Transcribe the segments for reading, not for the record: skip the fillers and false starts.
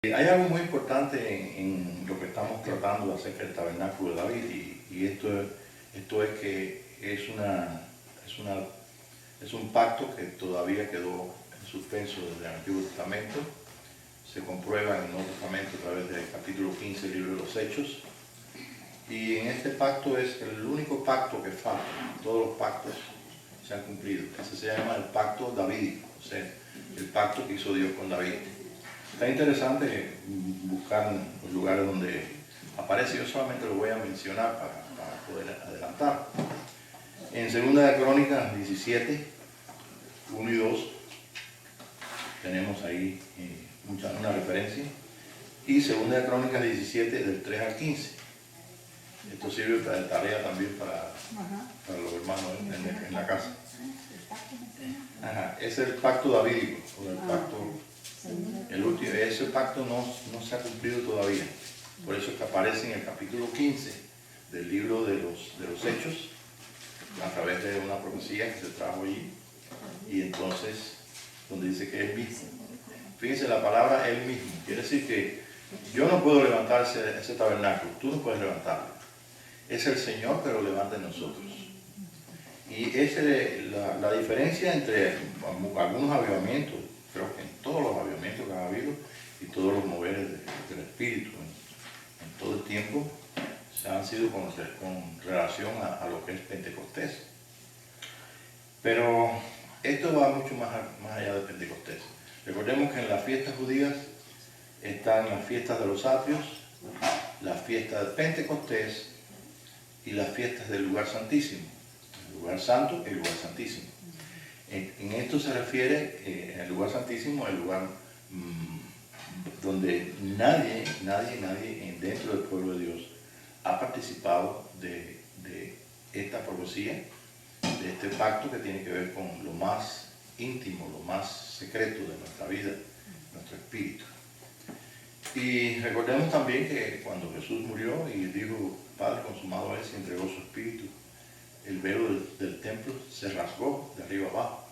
Hay algo muy importante en lo que estamos tratando acerca del tabernáculo de David y esto es que es un pacto que todavía quedó en suspenso desde el Antiguo Testamento. Se comprueba en el Nuevo Testamento a través del capítulo 15 del libro de los Hechos. Y en este pacto es el único pacto que falta. Todos los pactos se han cumplido. Ese se llama el pacto davídico, o sea, el pacto que hizo Dios con David. Está interesante buscar los lugares donde aparece. Yo solamente lo voy a mencionar para poder adelantar. En 2 de Crónicas 17, 1 y 2, tenemos ahí una referencia. Y 2 de Crónicas 17, del 3 al 15. Esto sirve de tarea también para los hermanos en la casa. Es el pacto davídico, o el pacto... ese pacto no se ha cumplido todavía. Por eso es que aparece en el capítulo 15 del libro de los Hechos, a través de una profecía que se trajo allí. Y entonces, donde dice que él mismo. Fíjense la palabra él mismo. Quiere decir que yo no puedo levantar ese tabernáculo, tú no puedes levantarlo. Es el Señor que lo levanta en nosotros. Y esa es la diferencia entre algunos avivamientos. Creo que en todos los avivamientos que ha habido y todos los moveres del Espíritu en todo el tiempo se han sido con relación a lo que es Pentecostés. Pero esto va mucho más allá de Pentecostés. Recordemos que en las fiestas judías están las fiestas de los atrios, las fiestas de Pentecostés y las fiestas del lugar santísimo, el lugar santo y el lugar santísimo. En esto se refiere, en el lugar santísimo, el lugar donde nadie dentro del pueblo de Dios ha participado de esta profecía, de este pacto que tiene que ver con lo más íntimo, lo más secreto de nuestra vida, nuestro espíritu. Y recordemos también que cuando Jesús murió y dijo, Padre, consumado es, y entregó su espíritu, el velo del templo se rasgó de arriba abajo,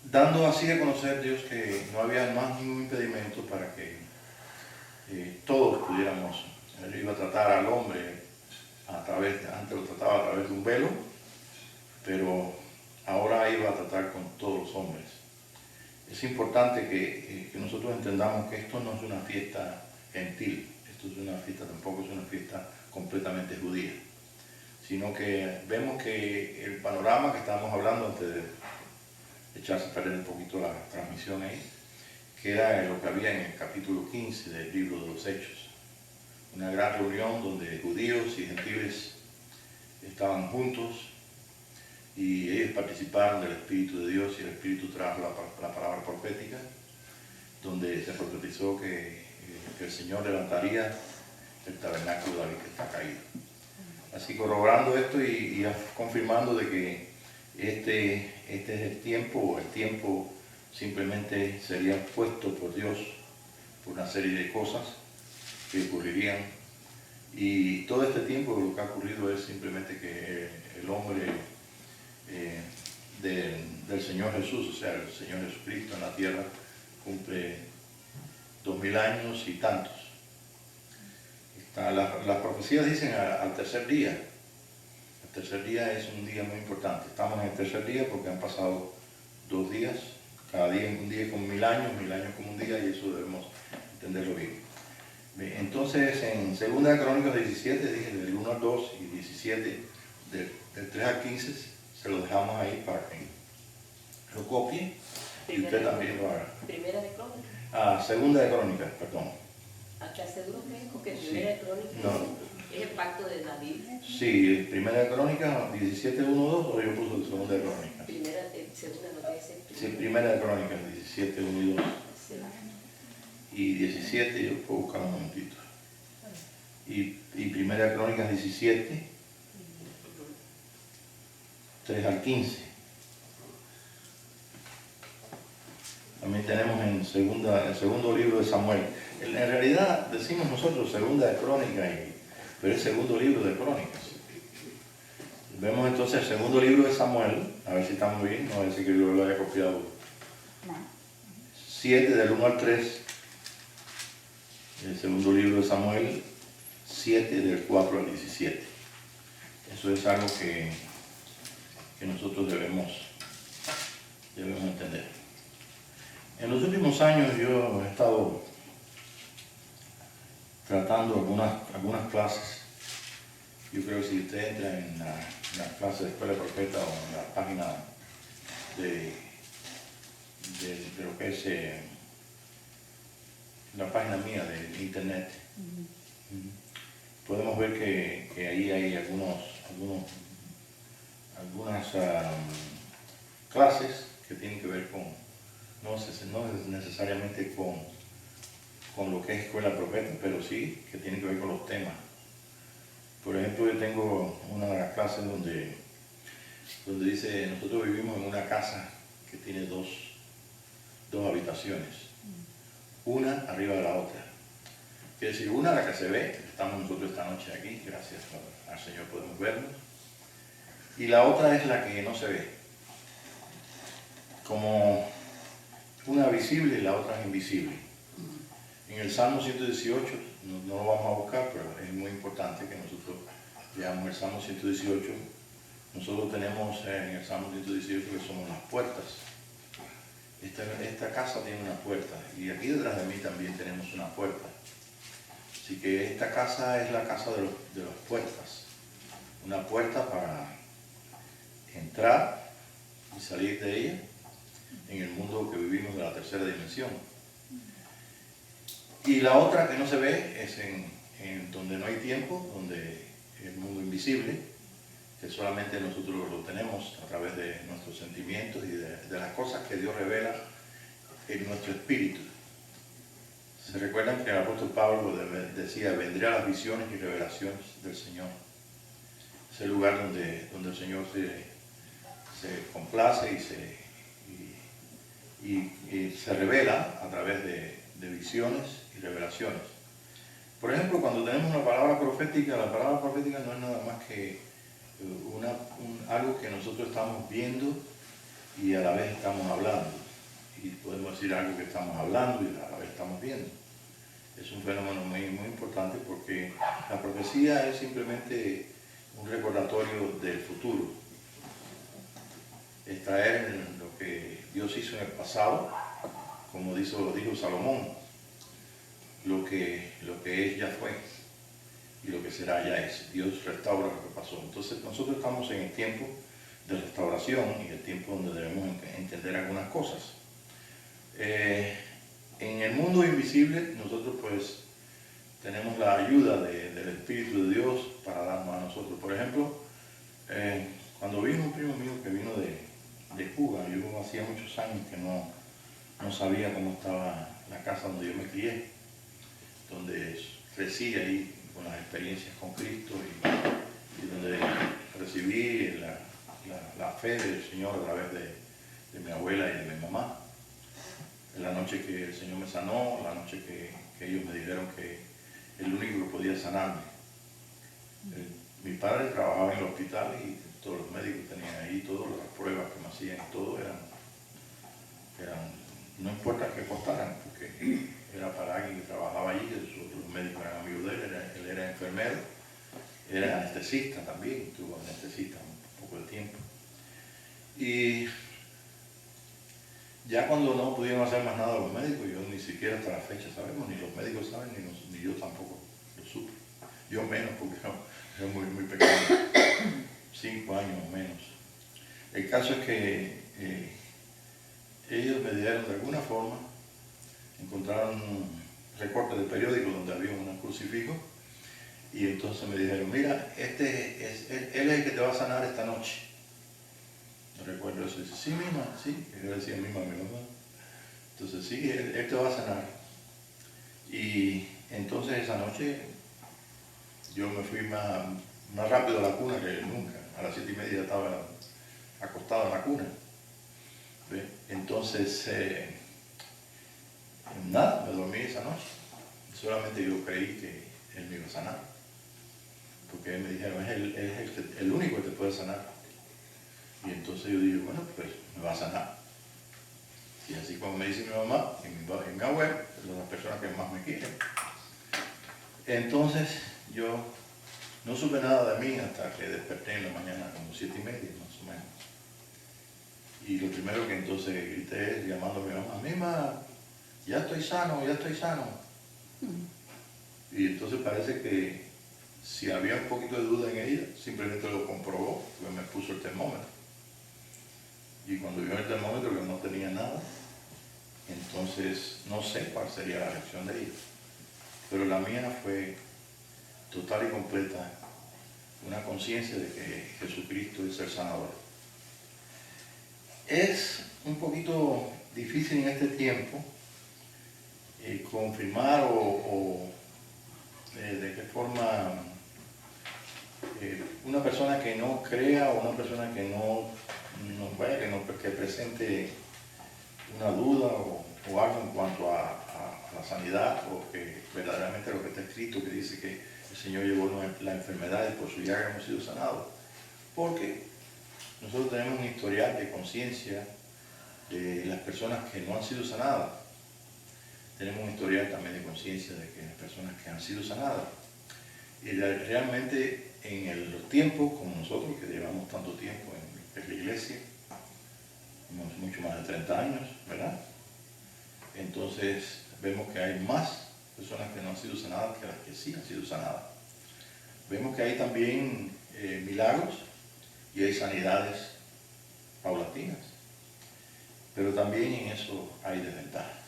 dando así a conocer Dios que no había más ningún impedimento para que todos pudiéramos. Él iba a tratar al hombre antes lo trataba a través de un velo, pero ahora iba a tratar con todos los hombres. Es importante que nosotros entendamos que esto no es una fiesta gentil, esto es una fiesta, tampoco es una fiesta completamente judía, sino que vemos que el panorama que estábamos hablando antes de echarse a perder un poquito la transmisión ahí, que era lo que había en el capítulo 15 del libro de los Hechos. Una gran reunión donde judíos y gentiles estaban juntos y ellos participaron del Espíritu de Dios y el Espíritu trajo la palabra profética, donde se profetizó que el Señor levantaría el tabernáculo de David que está caído. Así corroborando esto y confirmando de que este es el tiempo simplemente sería puesto por Dios por una serie de cosas que ocurrirían. Y todo este tiempo lo que ha ocurrido es simplemente que el hombre del Señor Jesús, o sea, el Señor Jesucristo en la tierra, cumple 2000 años y tantos. Las profecías dicen al tercer día. El tercer día es un día muy importante. Estamos en el tercer día porque han pasado 2 días. Cada día un día como 1000 años como un día, y eso debemos entenderlo bien. Entonces, en 2 de Crónicas 17, dije del 1 al 2 y 17, del 3 al 15, se lo dejamos ahí para que lo copie y usted también lo haga. Primera de Crónicas. 2 de Crónicas, perdón. ¿Estás seguro que es? Porque Primera de Crónicas es el pacto de David. Sí, Primera de Crónicas 17, 1, 2, o yo puse 2 de Crónicas. Segunda no puede ser. Sí, Primera de Crónicas 17, 1 y 2. Sí. Y 17, yo puedo buscar un momentito. Y Primera de Crónicas 17, 3 al 15. También tenemos en el segundo libro de Samuel. En realidad decimos nosotros Segunda de Crónicas, pero es segundo libro de Crónicas. Vemos entonces el segundo libro de Samuel, a ver si estamos bien, no a ver si que yo lo haya copiado. 7 del 1 al 3 El segundo libro de Samuel 7, del 4 al 17. Eso es algo que nosotros debemos entender. En los últimos años yo he estado tratando algunas clases. Yo creo que si usted entra en la clase de Escuela de Profeta o en la página de lo que es la página mía de internet, podemos ver que ahí hay algunas clases que tienen que ver con, no necesariamente con lo que es Escuela de Profeta, pero sí que tienen que ver con los temas. Por ejemplo, yo tengo una de las clases donde dice, nosotros vivimos en una casa que tiene dos habitaciones, una arriba de la otra. Quiere decir, una la que se ve, estamos nosotros esta noche aquí, gracias al Señor podemos vernos, y la otra es la que no se ve, como una visible y la otra es invisible. En el Salmo 118, no lo vamos a buscar, pero es muy importante que nosotros veamos el Salmo 118. Nosotros tenemos en el Salmo 118 que somos las puertas. Esta casa tiene una puerta y aquí detrás de mí también tenemos una puerta. Así que esta casa es la casa de las puertas. Una puerta para entrar y salir de ella en el mundo que vivimos de la tercera dimensión. Y la otra que no se ve es en donde no hay tiempo, donde es el mundo invisible, que solamente nosotros lo tenemos a través de nuestros sentimientos y de las cosas que Dios revela en nuestro espíritu. Se recuerdan que el apóstol Pablo decía, vendré a las visiones y revelaciones del Señor. Es el lugar donde el Señor se complace y se revela a través de visiones y revelaciones. Por ejemplo, cuando tenemos una palabra profética, la palabra profética no es nada más que algo que nosotros estamos viendo y a la vez estamos hablando. Y podemos decir algo que estamos hablando y a la vez estamos viendo. Es un fenómeno muy, muy importante porque la profecía es simplemente un recordatorio del futuro. Es traer lo que Dios hizo en el pasado, como dijo Salomón, lo que es ya fue y lo que será ya es. Dios restaura lo que pasó. Entonces nosotros estamos en el tiempo de restauración y el tiempo donde debemos entender algunas cosas. En el mundo invisible nosotros pues tenemos la ayuda del Espíritu de Dios para darnos a nosotros. Por ejemplo, cuando vino un primo mío que vino de Cuba, yo hacía muchos años que no sabía cómo estaba la casa donde yo me crié, donde crecí ahí con las experiencias con Cristo y donde recibí la fe del Señor a través de mi abuela y de mi mamá. La noche que el Señor me sanó, la noche que ellos me dijeron que el único que podía sanarme. Mi padre trabajaba en el hospital y todos los médicos tenían ahí todas las pruebas que me hacían y todo eran no importa que costaran, porque era para alguien que trabajaba allí, los médicos eran amigos de él era enfermero, era anestesista también, tuvo anestesista un poco de tiempo. Y ya cuando no pudieron hacer más nada los médicos, yo ni siquiera hasta la fecha sabemos, ni los médicos saben, ni yo tampoco lo supe. Yo menos, porque era muy, muy pequeño, 5 años o menos. El caso es que ellos me dieron de alguna forma, encontraron un recorte de periódico donde había un crucifijo y entonces me dijeron, mira, él es el que te va a sanar esta noche. No recuerdo eso. Dice, sí, misma, sí. Yo le decía misma a mi mamá. Entonces, sí, él te va a sanar. Y entonces esa noche yo me fui más rápido a la cuna que nunca. A las 7:30 estaba acostado en la cuna. ¿Ve? Entonces, nada, me dormí esa noche. Solamente yo creí que él me iba a sanar. Porque me dijeron, es el único que te puede sanar. Y entonces yo dije, bueno, pues me va a sanar. Y así como me dice mi mamá y mi abuelo, son las personas que más me quieren. Entonces yo no supe nada de mí hasta que desperté en la mañana, como 7:30 más o menos. Y lo primero que entonces grité es llamando a mi mamá: Mima, ya estoy sano, ya estoy sano. Y entonces parece que si había un poquito de duda en ella, simplemente lo comprobó, porque me puso el termómetro. Y cuando vio el termómetro que no tenía nada, entonces no sé cuál sería la reacción de ella. Pero la mía fue total y completa, una conciencia de que Jesucristo es el sanador. Es un poquito difícil en este tiempo confirmar o de qué forma una persona que no crea o una persona que que presente una duda o algo en cuanto a la sanidad, o que verdaderamente lo que está escrito, que dice que el Señor llevó la enfermedad y por su llaga hemos sido sanados. Porque nosotros tenemos un historial de conciencia de las personas que no han sido sanadas. Tenemos un historial también de conciencia de que las personas que han sido sanadas. Y realmente en los tiempos, como nosotros que llevamos tanto tiempo en la iglesia, mucho más de 30 años, ¿verdad? Entonces vemos que hay más personas que no han sido sanadas que las que sí han sido sanadas. Vemos que hay también milagros y hay sanidades paulatinas, pero también en eso hay desventajas.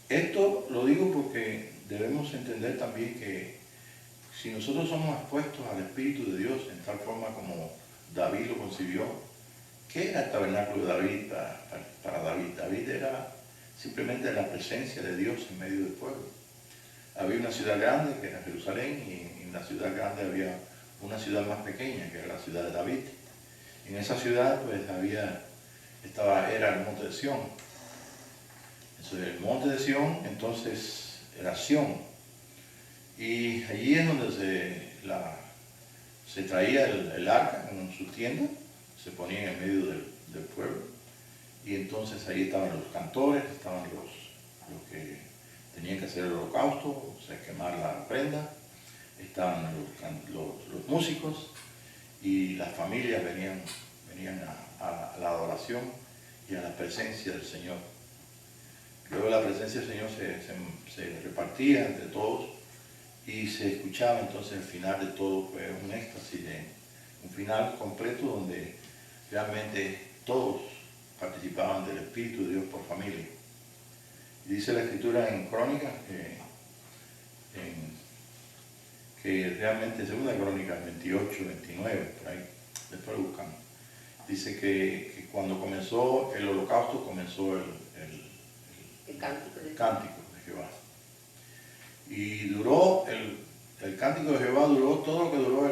Esto lo digo porque debemos entender también que si nosotros somos expuestos al Espíritu de Dios en tal forma como David lo concibió, ¿qué era el tabernáculo de David para David? David era simplemente la presencia de Dios en medio del pueblo. Había una ciudad grande que era Jerusalén, y en la ciudad grande había una ciudad más pequeña que era la ciudad de David. En esa ciudad pues era el monte de Sión. El monte de Sión entonces era Sión, y allí es donde se traía el arca en su tienda, se ponía en medio del pueblo, y entonces ahí estaban los cantores, estaban los que tenían que hacer el holocausto, o sea, quemar la ofrenda, estaban los músicos, y las familias venían a la adoración y a la presencia del Señor. Luego la presencia del Señor se repartía entre todos y se escuchaba entonces el final de todo, fue un éxtasis, un final completo donde realmente todos participaban del Espíritu de Dios por familia. Y dice la Escritura en Crónicas que realmente, segunda Crónicas 28, 29, por ahí, después lo buscamos, dice que cuando comenzó el holocausto comenzó el cántico de Jehová. Y duró, el cántico de Jehová duró todo lo que duró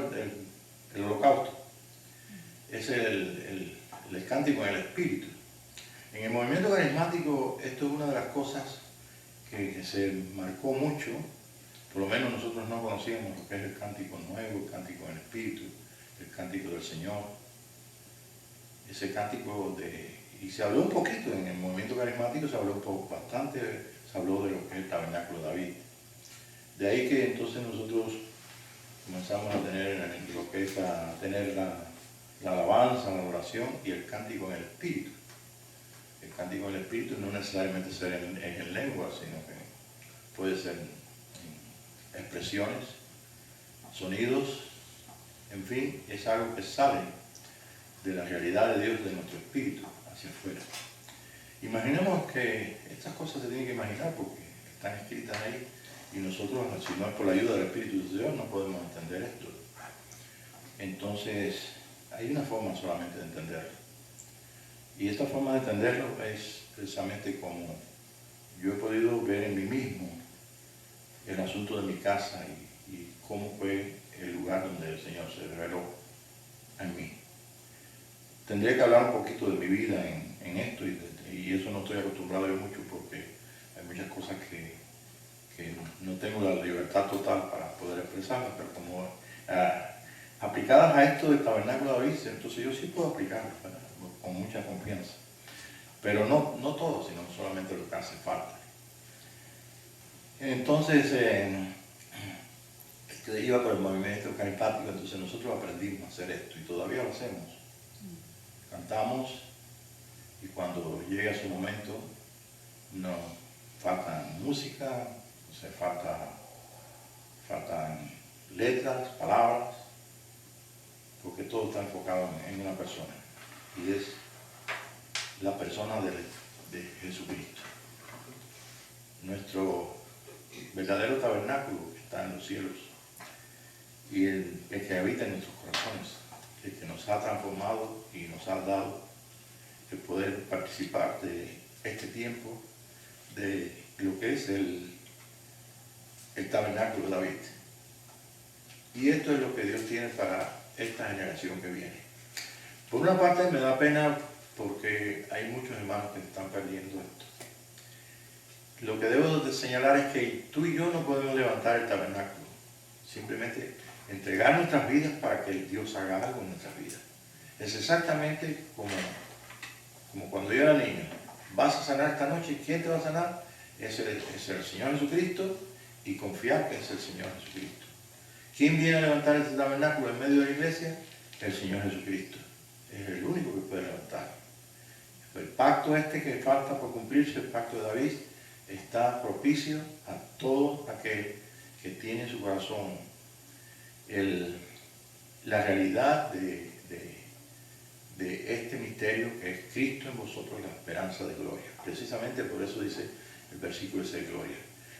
el holocausto. Es el cántico en el Espíritu. En el movimiento carismático esto es una de las cosas que se marcó mucho. Por lo menos nosotros no conocíamos lo que es el cántico nuevo, el cántico en el Espíritu, el cántico del Señor. Ese cántico y se habló un poquito en el movimiento carismático, se habló bastante, se habló de lo que es el tabernáculo de David. De ahí que entonces nosotros comenzamos a tener lo que es tener la alabanza, la oración y el cántico en el Espíritu. El cántico en el Espíritu no necesariamente es en lengua, sino que puede ser en expresiones, sonidos, en fin, es algo que sale de la realidad de Dios, de nuestro espíritu, hacia afuera. Imaginemos que estas cosas se tienen que imaginar porque están escritas ahí, y nosotros, si no es por la ayuda del Espíritu de Dios, no podemos entender esto. Entonces, hay una forma solamente de entenderlo. Y esta forma de entenderlo es precisamente como yo he podido ver en mí mismo el asunto de mi casa y cómo fue el lugar donde el Señor se reveló en mí. Tendría que hablar un poquito de mi vida en esto, y eso no estoy acostumbrado yo mucho porque hay muchas cosas que no tengo la libertad total para poder expresarlas, pero como aplicadas a esto del tabernáculo de David, entonces yo sí puedo aplicarlas, ¿verdad? Con mucha confianza. Pero no todo, sino solamente lo que hace falta. Entonces, iba por el movimiento carismático, entonces nosotros aprendimos a hacer esto y todavía lo hacemos. Cantamos y cuando llega su momento nos falta música, o sea, faltan letras, palabras, porque todo está enfocado en una persona y es la persona de Jesucristo. Nuestro verdadero tabernáculo está en los cielos y el que habita en nuestros corazones, el que nos ha transformado y nos ha dado el poder participar de este tiempo, de lo que es el tabernáculo de David. Y esto es lo que Dios tiene para esta generación que viene. Por una parte me da pena porque hay muchos hermanos que están perdiendo esto. Lo que debo de señalar es que tú y yo no podemos levantar el tabernáculo, simplemente entregar nuestras vidas para que Dios haga algo en nuestras vidas. Es exactamente como cuando yo era niño. Vas a sanar esta noche, ¿quién te va a sanar? Es el Señor Jesucristo, y confiar que es el Señor Jesucristo. ¿Quién viene a levantar este tabernáculo en medio de la iglesia? El Señor Jesucristo. Es el único que puede levantar. El pacto este que falta por cumplirse, el pacto de David, está propicio a todo aquel que tiene en su corazón la realidad de este misterio que es Cristo en vosotros, la esperanza de gloria. Precisamente por eso dice el versículo ese de gloria.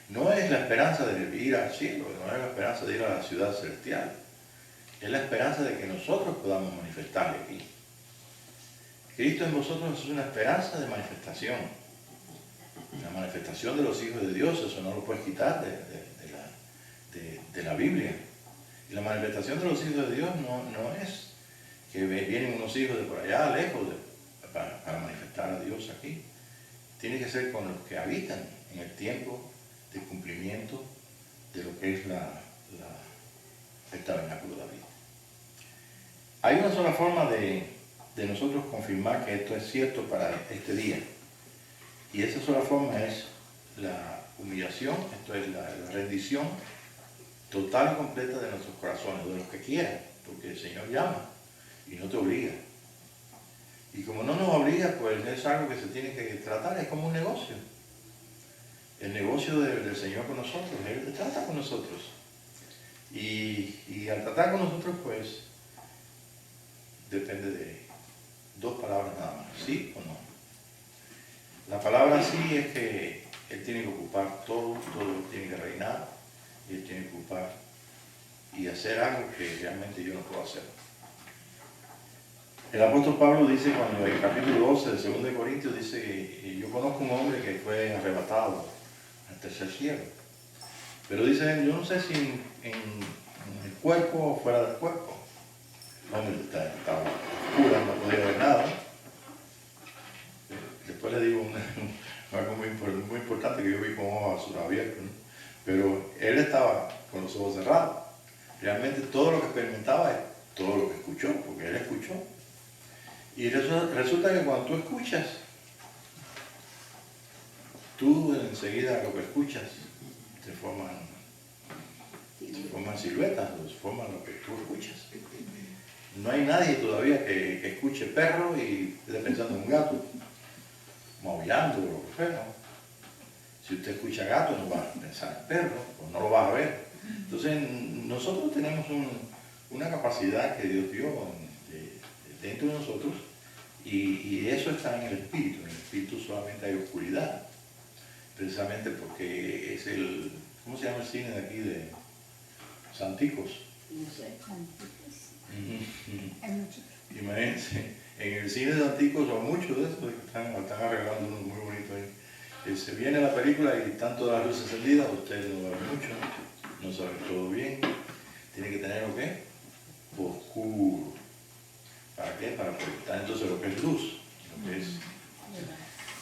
No es la esperanza de ir al cielo, no es la esperanza de ir a la ciudad celestial. Es la esperanza de que nosotros podamos manifestarle aquí. Cristo en vosotros es una esperanza de manifestación. La manifestación de los hijos de Dios, eso no lo puedes quitar de la Biblia. Y la manifestación de los hijos de Dios no es que vienen unos hijos de por allá lejos para manifestar a Dios aquí. Tiene que ser con los que habitan en el tiempo de cumplimiento de lo que es el tabernáculo de David. Hay una sola forma de nosotros confirmar que esto es cierto para este día. Y esa sola forma es la humillación, esto es la rendición total y completa de nuestros corazones, de los que quieran, porque el Señor llama y no te obliga. Y como no nos obliga, pues es algo que se tiene que tratar, es como un negocio. El negocio del Señor con nosotros, Él trata con nosotros. Y al tratar con nosotros, pues, depende de dos palabras nada más, sí o no. La palabra sí es que Él tiene que ocupar todo tiene que reinar, y Él tiene que ocupar y hacer algo que realmente yo no puedo hacer. El apóstol Pablo dice cuando en el capítulo 12 de 2 de Corintios dice que yo conozco un hombre que fue arrebatado al tercer cielo. Pero dice, yo no sé si en el cuerpo o fuera del cuerpo. El hombre estaba oscura, no podía ver nada. Después le digo algo muy importante que yo vi con ojos azules abiertos, ¿no? Pero él estaba con los ojos cerrados. Realmente todo lo que experimentaba es todo lo que escuchó, porque él escuchó. Y resulta que cuando tú escuchas, tú enseguida lo que escuchas te forman siluetas, se forman lo que tú escuchas. No hay nadie todavía que escuche perro y esté pensando en un gato, maullando o lo que fuera. Si usted escucha gato, no va a pensar en perro, o no lo vas a ver. Entonces, nosotros tenemos una capacidad que Dios dio dentro de nosotros, y eso está en el espíritu. En el espíritu solamente hay oscuridad, precisamente porque es ¿cómo se llama el cine de aquí de Santicos? No sé. Imagínense, en el cine de Anticos son muchos de esos que están arreglando unos muy bonitos ahí. Se viene la película y están todas las luces encendidas, ustedes no ven mucho, no saben todo bien. Tiene que tener ¿o qué? Oscuro. ¿Para qué? Para proyectar entonces lo que es luz, lo que es.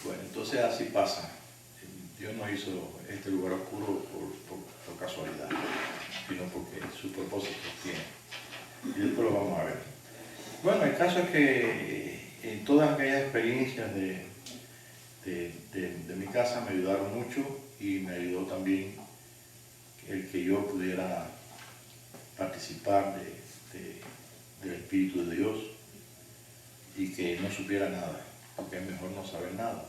Bueno, entonces así pasa. Dios no hizo este lugar oscuro por casualidad, sino porque sus propósitos tiene. Y después lo vamos a ver. Bueno, el caso es que en todas aquellas experiencias de mi casa me ayudaron mucho, y me ayudó también el que yo pudiera participar del Espíritu de Dios y que no supiera nada, porque es mejor no saber nada,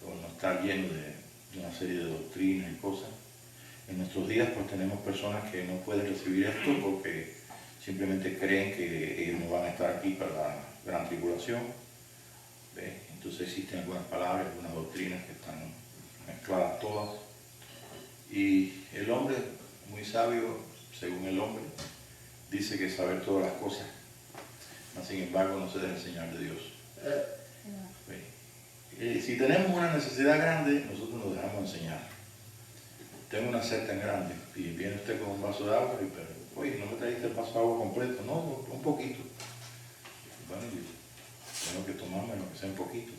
o no estar lleno de una serie de doctrinas y cosas. En nuestros días pues tenemos personas que no pueden recibir esto porque simplemente creen que ellos no van a estar aquí para la gran tribulación. ¿Ves? Entonces existen algunas palabras, algunas doctrinas que están mezcladas todas. Y el hombre, muy sabio, según el hombre, dice que saber todas las cosas, mas sin embargo no se debe enseñar de Dios. Si tenemos una necesidad grande, nosotros nos dejamos enseñar. Tengo una sed tan grande y viene usted con un vaso de agua y pero, oye, no me trajiste el vaso de agua completo, no, un poquito. Bueno, yo tengo que tomarme lo que sea un poquito.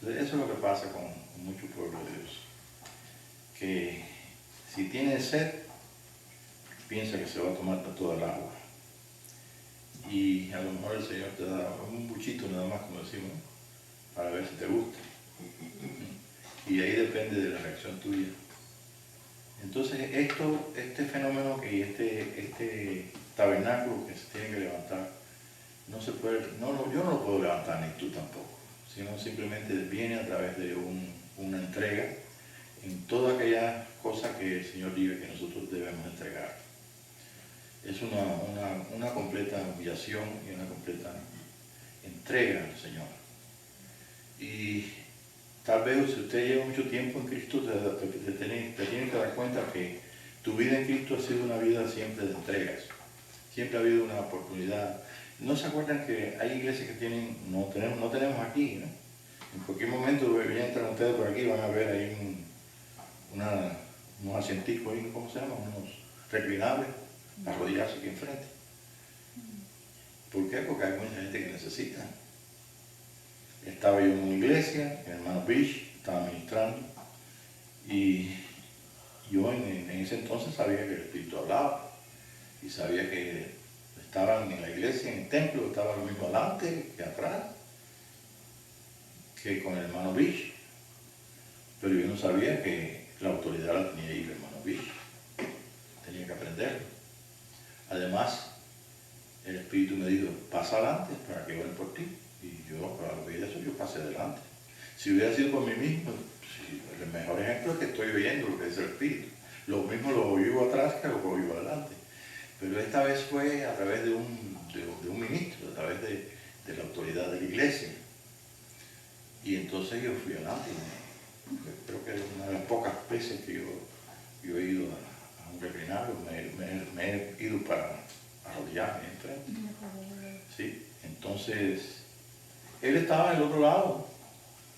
Entonces, eso es lo que pasa con mucho pueblo de Dios. Que si tiene sed, piensa que se va a tomar toda el agua. Y a lo mejor el Señor te da un buchito nada más, como decimos, para ver si te gusta. Y ahí depende de la reacción tuya. Entonces este fenómeno y este tabernáculo que se tiene que levantar, no se puede, yo no lo puedo levantar ni tú tampoco, sino simplemente viene a través de una entrega en todas aquellas cosas que el Señor dice que nosotros debemos entregar. Es una completa humillación y una completa entrega al Señor. Y tal vez si usted lleva mucho tiempo en Cristo, te tiene que dar cuenta que tu vida en Cristo ha sido una vida siempre de entregas. Siempre ha habido una oportunidad. ¿No se acuerdan que hay iglesias que tienen, no tenemos aquí, ¿no? En cualquier momento entran ustedes por aquí, van a ver ahí unos asienticos ahí, ¿cómo se llama? Unos reclinables, arrodillarse aquí enfrente. ¿Por qué? Porque hay mucha gente que necesita. Estaba yo en una iglesia, en Hermano Beach, estaba ministrando, y yo en ese entonces sabía que el Espíritu hablaba, y sabía que estaban en la iglesia, en el templo, estaba lo mismo adelante que atrás, que con el Hermano Beach, pero yo no sabía que la autoridad la tenía ahí el Hermano Beach, tenía que aprenderlo. Además, el Espíritu me dijo, pasa adelante para que oren por ti. Y yo, para oír eso, yo pasé adelante. Si hubiera sido por mí mismo, el mejor ejemplo es que estoy oyendo lo que dice el Espíritu. Lo mismo lo oigo atrás que lo oigo adelante. Pero esta vez fue a través de un ministro, a través de la autoridad de la iglesia. Y entonces yo fui adelante. Creo que es una de las pocas veces que yo he ido a un reclinario, me he ido para arrodillarme enfrente. Sí, entonces él estaba en el otro lado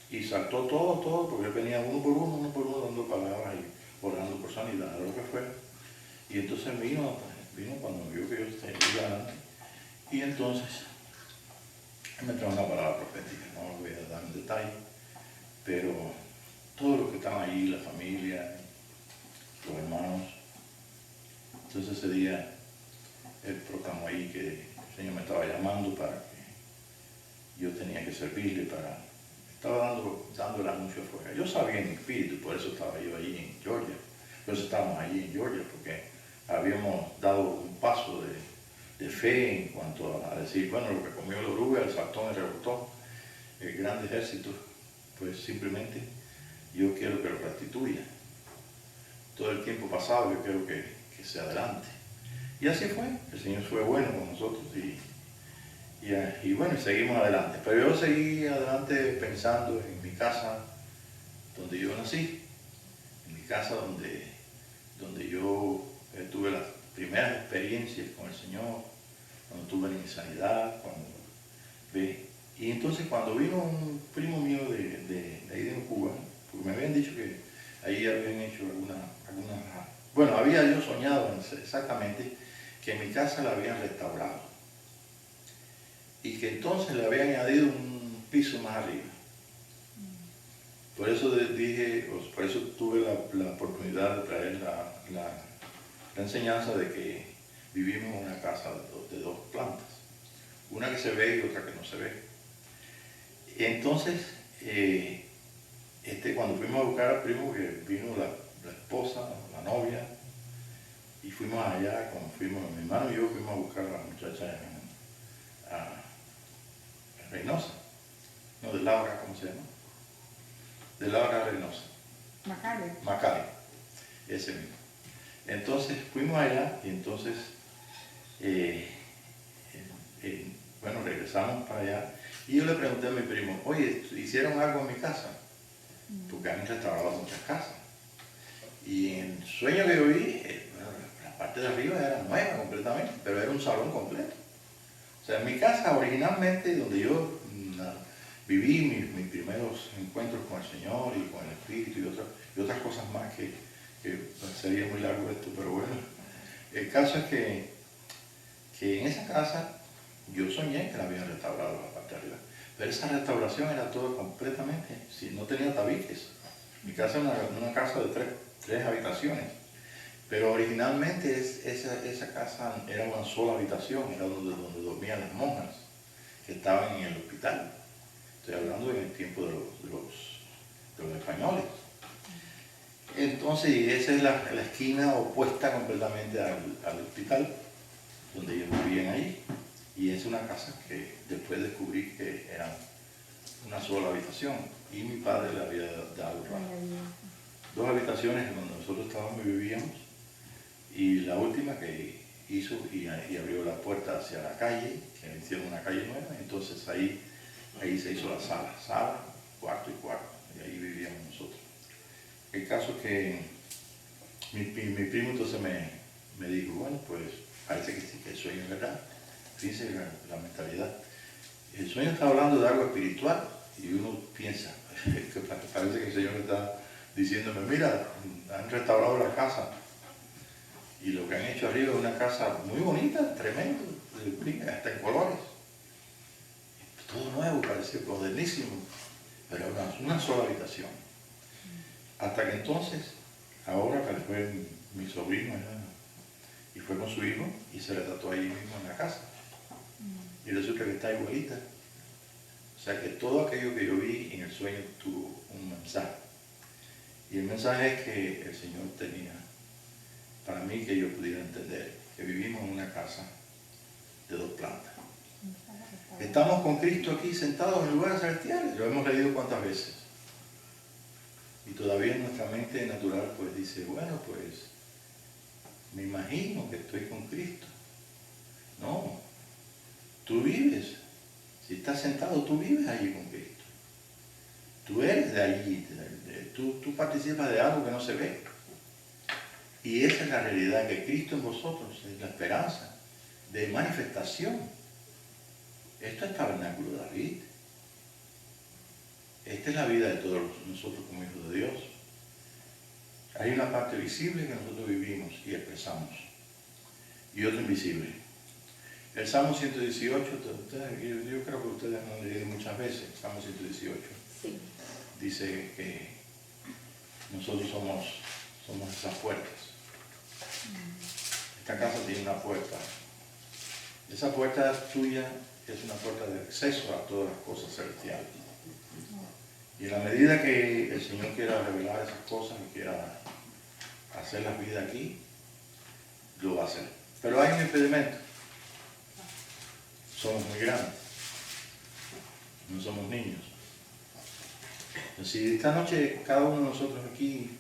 y saltó todo, porque él venía uno por uno dando palabras y orando por sanidad, lo que fuera. Y entonces vino cuando vio que yo estaba adelante, y entonces él me trajo una palabra profética, no lo voy a dar en detalle, pero todos los que estaban allí, la familia, los hermanos, entonces ese día él proclamó ahí que el Señor me estaba llamando para que yo tenía que servirle, estaba dando el anuncio afuera. Yo sabía en mi espíritu, por eso estaba yo allí en Georgia, por eso estábamos allí en Georgia, porque habíamos dado un paso de fe en cuanto a decir, bueno, lo que comió la oruga, el saltón, el rebotón, el gran ejército, pues simplemente yo quiero que lo restituya. Todo el tiempo pasado yo quiero que se adelante. Y así fue, el Señor fue bueno con nosotros y bueno, seguimos adelante. Pero yo seguí adelante pensando en mi casa donde yo nací, en mi casa donde yo tuve las primeras experiencias con el Señor, cuando tuve mi sanidad, y entonces cuando vino un primo mío de ahí de Cuba, porque me habían dicho que ahí habían hecho algunas, bueno, había yo soñado exactamente que mi casa la habían restaurado y que entonces le habían añadido un piso más arriba. Por eso por eso tuve la oportunidad de traer la enseñanza de que vivimos en una casa de dos plantas, una que se ve y otra que no se ve. Entonces, cuando fuimos a buscar al primo, que vino esposa, la novia, y fuimos allá, mi hermano y yo fuimos a buscar a la muchacha en Reynosa, no, de Laura, ¿cómo se llama? De Laura Reynosa. Macale, ese mismo. Entonces fuimos allá y entonces, bueno, regresamos para allá y yo le pregunté a mi primo, oye, ¿hicieron algo en mi casa? Porque han restaurado muchas casas. Y en el sueño que yo vi, bueno, la parte de arriba era nueva completamente, pero era un salón completo. O sea, en mi casa originalmente, donde yo viví mis primeros encuentros con el Señor y con el Espíritu y otras cosas más que sería muy largo esto, pero bueno, el caso es que en esa casa yo soñé que la habían restaurado la parte de arriba, pero esa restauración era todo completamente, no tenía tabiques. Mi casa era una casa de tres habitaciones, pero originalmente esa casa era una sola habitación, era donde dormían las monjas que estaban en el hospital. Estoy hablando en el tiempo de los españoles. Entonces, esa es la esquina opuesta completamente al hospital, donde ellos vivían ahí. Y es una casa que después descubrí que era una sola habitación. Y mi padre le había dado dos habitaciones en donde nosotros estábamos y vivíamos. Y la última que hizo y abrió la puerta hacia la calle, que hicieron una calle nueva. Entonces ahí se hizo la sala, cuarto y cuarto. Y ahí vivíamos nosotros. El caso es que mi primo entonces me dijo, bueno, pues parece que sí, que el sueño es verdad. Fíjense la mentalidad. El sueño está hablando de algo espiritual y uno piensa, que parece que el Señor está diciéndome, mira, han restaurado la casa y lo que han hecho arriba es una casa muy bonita, tremenda, hasta en colores. Todo nuevo, parece modernísimo, pero una sola habitación. Hasta que entonces, ahora que fue mi sobrino, y fue con su hijo y se retrató ahí mismo en la casa. Y resulta que está igualita. O sea que todo aquello que yo vi en el sueño tuvo un mensaje. Y el mensaje es que el Señor tenía para mí que yo pudiera entender que vivimos en una casa de 2 plantas. Estamos con Cristo aquí sentados en lugares celestiales. Lo hemos leído cuántas veces. Y todavía en nuestra mente natural pues dice, bueno, pues me imagino que estoy con Cristo. No, tú vives. Si estás sentado, tú vives allí con Cristo. Tú eres de allí, tú participas de algo que no se ve. Y esa es la realidad, que Cristo en vosotros es la esperanza de manifestación. Esto es el tabernáculo de David. Esta es la vida de todos nosotros como hijos de Dios. Hay una parte visible que nosotros vivimos y expresamos, y otra invisible. El Salmo 118, yo creo que ustedes lo han leído muchas veces, el Salmo 118. Sí. Dice que nosotros somos esas puertas. Esta casa tiene una puerta. Esa puerta tuya es una puerta de acceso a todas las cosas celestiales. Y en la medida que el Señor quiera revelar esas cosas y quiera hacer la vida aquí, lo va a hacer. Pero hay un impedimento. Somos muy grandes. No somos niños. Entonces, si esta noche cada uno de nosotros aquí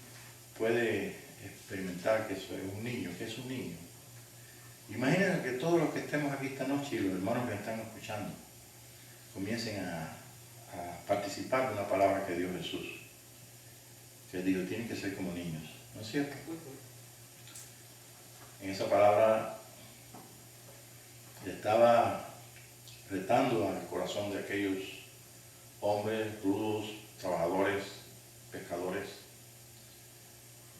puede experimentar que eso es un niño, que es un niño. Imaginen que todos los que estemos aquí esta noche y los hermanos que están escuchando comiencen a participar de una palabra que dio Jesús. Que dijo, tienen que ser como niños. ¿No es cierto? En esa palabra le estaba retando al corazón de aquellos hombres rudos, trabajadores, pescadores,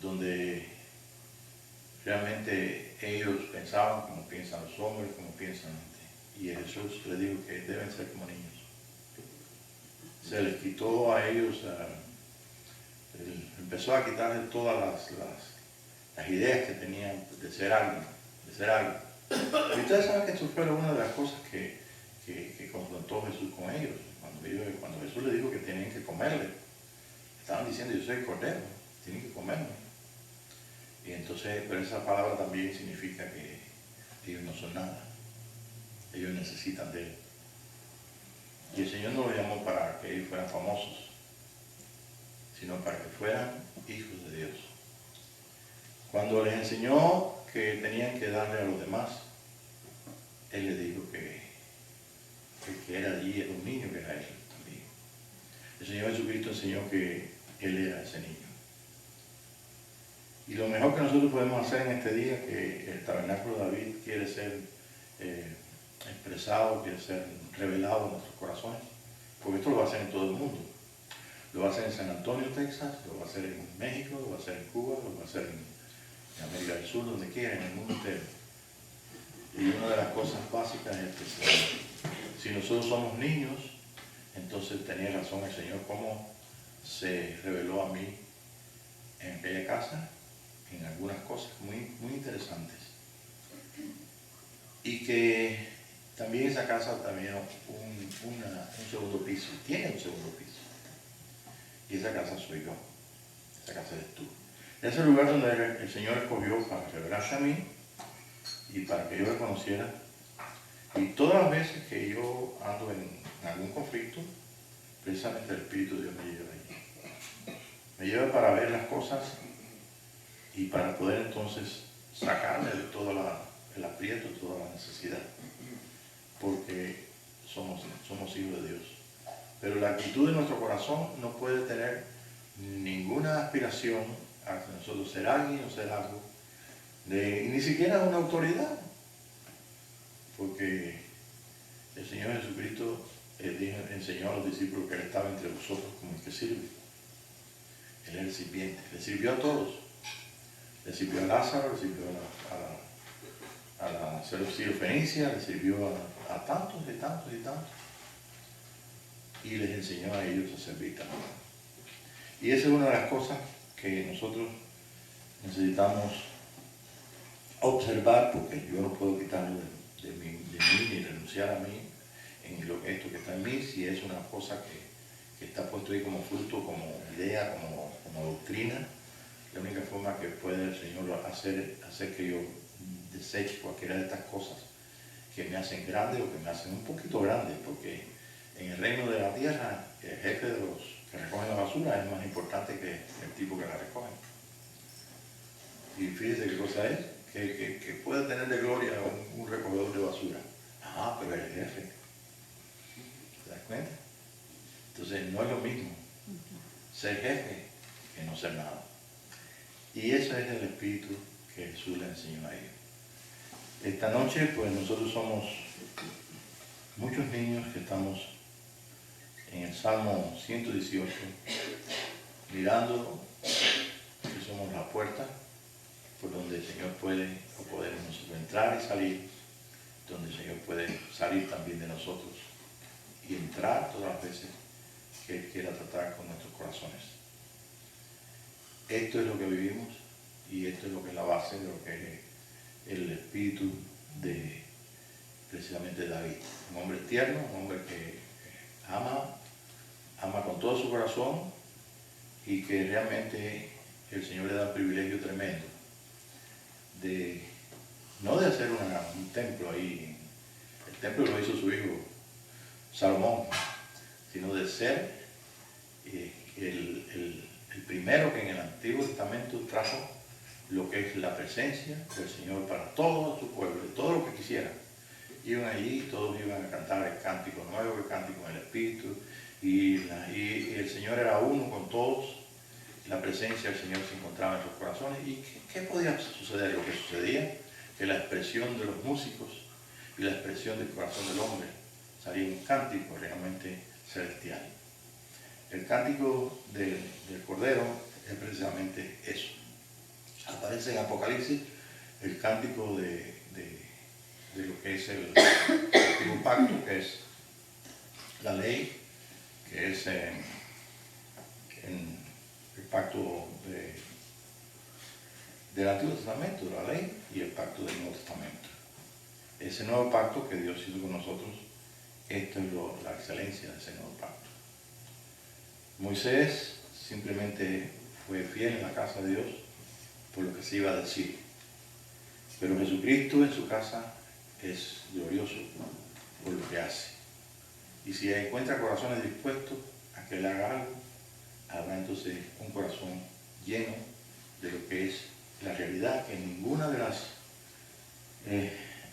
donde realmente ellos pensaban como piensan los hombres, como piensan la gente. Y Jesús les dijo que deben ser como niños. Se les quitó a ellos, empezó a quitarles todas las ideas que tenían de ser algo. Y ustedes saben que esto fue una de las cosas que confrontó Jesús con ellos. Cuando Jesús les dijo que tenían que comerle, estaban diciendo, yo soy el Cordero, tienen que comerme. Entonces, pero esa palabra también significa que ellos no son nada. Ellos necesitan de Él. Y el Señor no los llamó para que ellos fueran famosos, sino para que fueran hijos de Dios. Cuando les enseñó que tenían que darle a los demás, Él les dijo que el que era allí era un niño, que era Él también. El Señor Jesucristo enseñó que Él era ese niño. Y lo mejor que nosotros podemos hacer en este día, que el tabernáculo de David quiere ser expresado, quiere ser revelado en nuestros corazones, porque esto lo va a hacer en todo el mundo. Lo va a hacer en San Antonio, Texas, lo va a hacer en México, lo va a hacer en Cuba, lo va a hacer en América del Sur, donde quiera, en el mundo entero. Y una de las cosas básicas es que si nosotros somos niños, entonces tenía razón el Señor cómo se reveló a mí en aquella casa, en algunas cosas muy interesantes. Y que también esa casa también un segundo piso, tiene un segundo piso. Y esa casa soy yo, esa casa eres tú. Es el lugar donde el Señor escogió para revelarse a mí y para que yo le conociera. Y todas las veces que yo ando en algún conflicto, precisamente el Espíritu de Dios me lleva allí. Me lleva para ver las cosas y para poder entonces sacarme de todo el aprieto, toda la necesidad. Porque somos hijos de Dios. Pero la actitud de nuestro corazón no puede tener ninguna aspiración a que nosotros ser alguien o ser algo, y ni siquiera una autoridad. Porque el Señor Jesucristo enseñó a los discípulos que Él estaba entre vosotros como el que sirve. Él era el sirviente, le sirvió a todos. Le sirvió a Lázaro, le sirvió a la Sirofenicia, le sirvió a tantos y tantos y tantos. Y les enseñó a ellos a servir también. Y esa es una de las cosas que nosotros necesitamos observar, porque yo no puedo quitarlo de mí ni renunciar a mí en esto que está en mí, si es una cosa que está puesto ahí como fruto, como idea, como doctrina. La única forma que puede el Señor hacer que yo deseche cualquiera de estas cosas que me hacen grande o que me hacen un poquito grande, porque en el reino de la tierra el jefe de los que recogen la basura es más importante que el tipo que la recoge. Y fíjese qué cosa es, que puede tener de gloria un recogedor de basura. Ah, pero es el jefe. ¿Te das cuenta? Entonces no es lo mismo ser jefe que no ser nada. Y ese es el espíritu que Jesús le enseñó a ellos. Esta noche, pues nosotros somos muchos niños que estamos en el Salmo 118, mirando que somos la puerta por donde el Señor puede, o podemos nosotros entrar y salir, donde el Señor puede salir también de nosotros y entrar todas las veces que Él quiera tratar con nuestros corazones. Esto es lo que vivimos y esto es lo que es la base de lo que es el espíritu de precisamente de David. Un hombre tierno, un hombre que ama con todo su corazón y que realmente el Señor le da un privilegio tremendo no de hacer un templo ahí, el templo lo hizo su hijo Salomón, sino de ser el primero que en el Antiguo Testamento trajo lo que es la presencia del Señor para todo su pueblo, de todo lo que quisieran. Iban allí, todos iban a cantar el cántico nuevo, el cántico en el Espíritu, y el Señor era uno con todos, la presencia del Señor se encontraba en sus corazones. ¿Y qué podía suceder? Lo que sucedía, que la expresión de los músicos y la expresión del corazón del hombre salía un cántico realmente celestial. El cántico del Cordero es precisamente eso. Aparece en Apocalipsis el cántico de lo que es el antiguo pacto, que es la ley, que es en el pacto del Antiguo Testamento, de la ley, y el pacto del Nuevo Testamento. Ese nuevo pacto que Dios hizo con nosotros, esto es la excelencia de ese nuevo pacto. Moisés simplemente fue fiel en la casa de Dios por lo que se iba a decir. Pero Jesucristo en su casa es glorioso por lo que hace. Y si encuentra corazones dispuestos a que él haga algo, habrá entonces un corazón lleno de lo que es la realidad que ninguna de las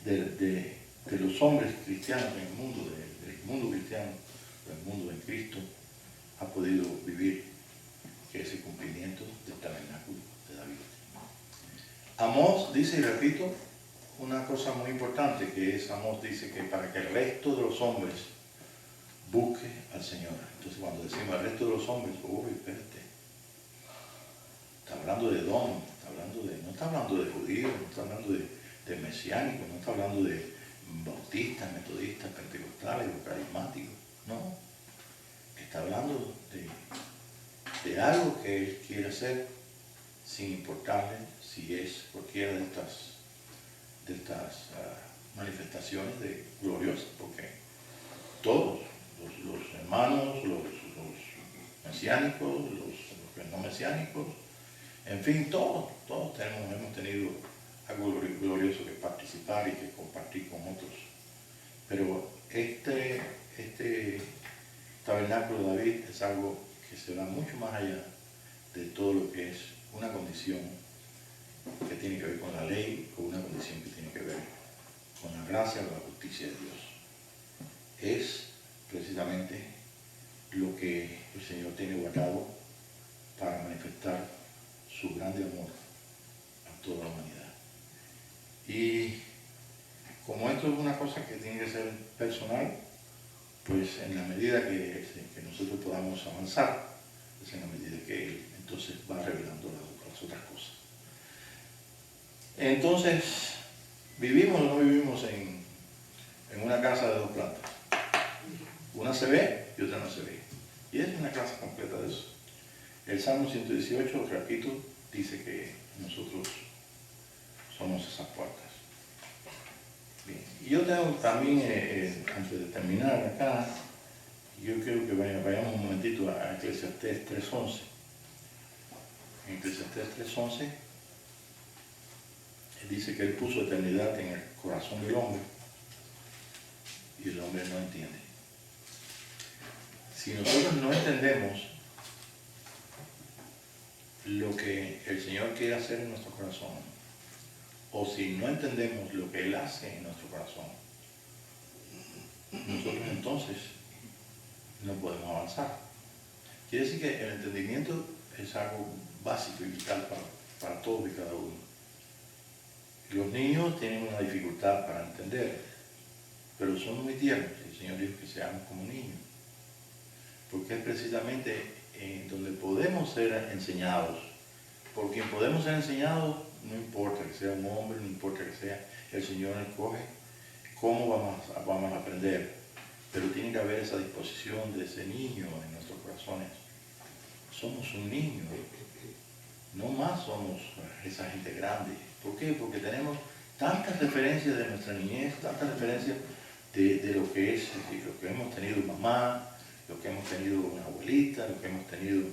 de los hombres cristianos en el mundo, del mundo cristiano, del mundo en Cristo, ha podido vivir, que es el cumplimiento del tabernáculo de David. Amós dice, y repito, una cosa muy importante, que es, Amós dice que para que el resto de los hombres busque al Señor. Entonces cuando decimos el resto de los hombres, uy, espérate, está hablando de don, no está hablando de judíos, no está hablando de mesiánicos, no está hablando de bautistas, metodistas, pentecostales o carismáticos, no. Está hablando de algo que él quiere hacer sin importarle si es cualquiera de estas manifestaciones gloriosas, porque todos, los hermanos, los mesiánicos, los no mesiánicos, en fin, todos hemos tenido algo glorioso que participar y que compartir con otros. Pero este tabernáculo de David es algo que se va mucho más allá de todo lo que es una condición que tiene que ver con la ley o una condición que tiene que ver con la gracia o la justicia de Dios. Es precisamente lo que el Señor tiene guardado para manifestar su grande amor a toda la humanidad. Y como esto es una cosa que tiene que ser personal, pues en la medida que nosotros podamos avanzar, es en la medida que Él entonces va revelando las otras cosas. Entonces, ¿vivimos o no vivimos en una casa de dos plantas? Una se ve y otra no se ve. Y es una casa completa de eso. El Salmo 118, repito, dice que nosotros somos esas puertas. Bien. Y yo tengo también, antes de terminar acá, yo creo que vayamos un momentito a Eclesiastés 3.11. En Eclesiastés 3.11 dice que Él puso eternidad en el corazón del hombre y el hombre no entiende. Si nosotros no entendemos lo que el Señor quiere hacer en nuestro corazón, o si no entendemos lo que Él hace en nuestro corazón, nosotros entonces no podemos avanzar. Quiere decir que el entendimiento es algo básico y vital para todos y cada uno. Los niños tienen una dificultad para entender, pero son muy tiernos. El Señor dijo que seamos como niños, porque es precisamente donde podemos ser enseñados. Por quien podemos ser enseñados, no importa que sea un hombre, no importa que sea, el Señor escoge cómo vamos a aprender, pero tiene que haber esa disposición de ese niño en nuestros corazones. Somos un niño, no más somos esa gente grande. ¿Por qué? Porque tenemos tantas referencias de nuestra niñez, tantas referencias de lo que es, lo que hemos tenido mamá, lo que hemos tenido una abuelita, lo que hemos tenido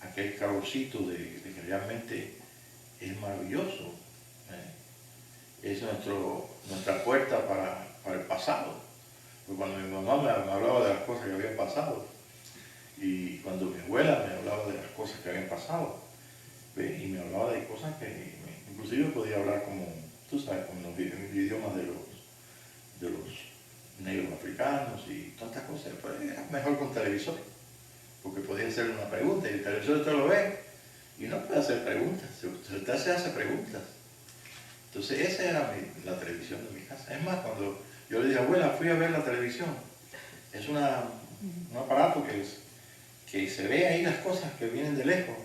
aquel calorcito de que realmente es maravilloso. Es nuestra puerta para el pasado. Porque cuando mi mamá me hablaba de las cosas que habían pasado, y cuando mi abuela me hablaba de las cosas que habían pasado, y me hablaba de cosas que inclusive podía hablar como, tú sabes, como los idiomas de los negros africanos y tantas cosas, pues era mejor con televisor, porque podía hacer una pregunta y el televisor usted lo ve y no puede hacer preguntas, usted se hace preguntas. Entonces esa era la televisión de mi casa. Es más, cuando yo le dije, abuela, fui a ver la televisión, es un aparato que se ve ahí las cosas que vienen de lejos.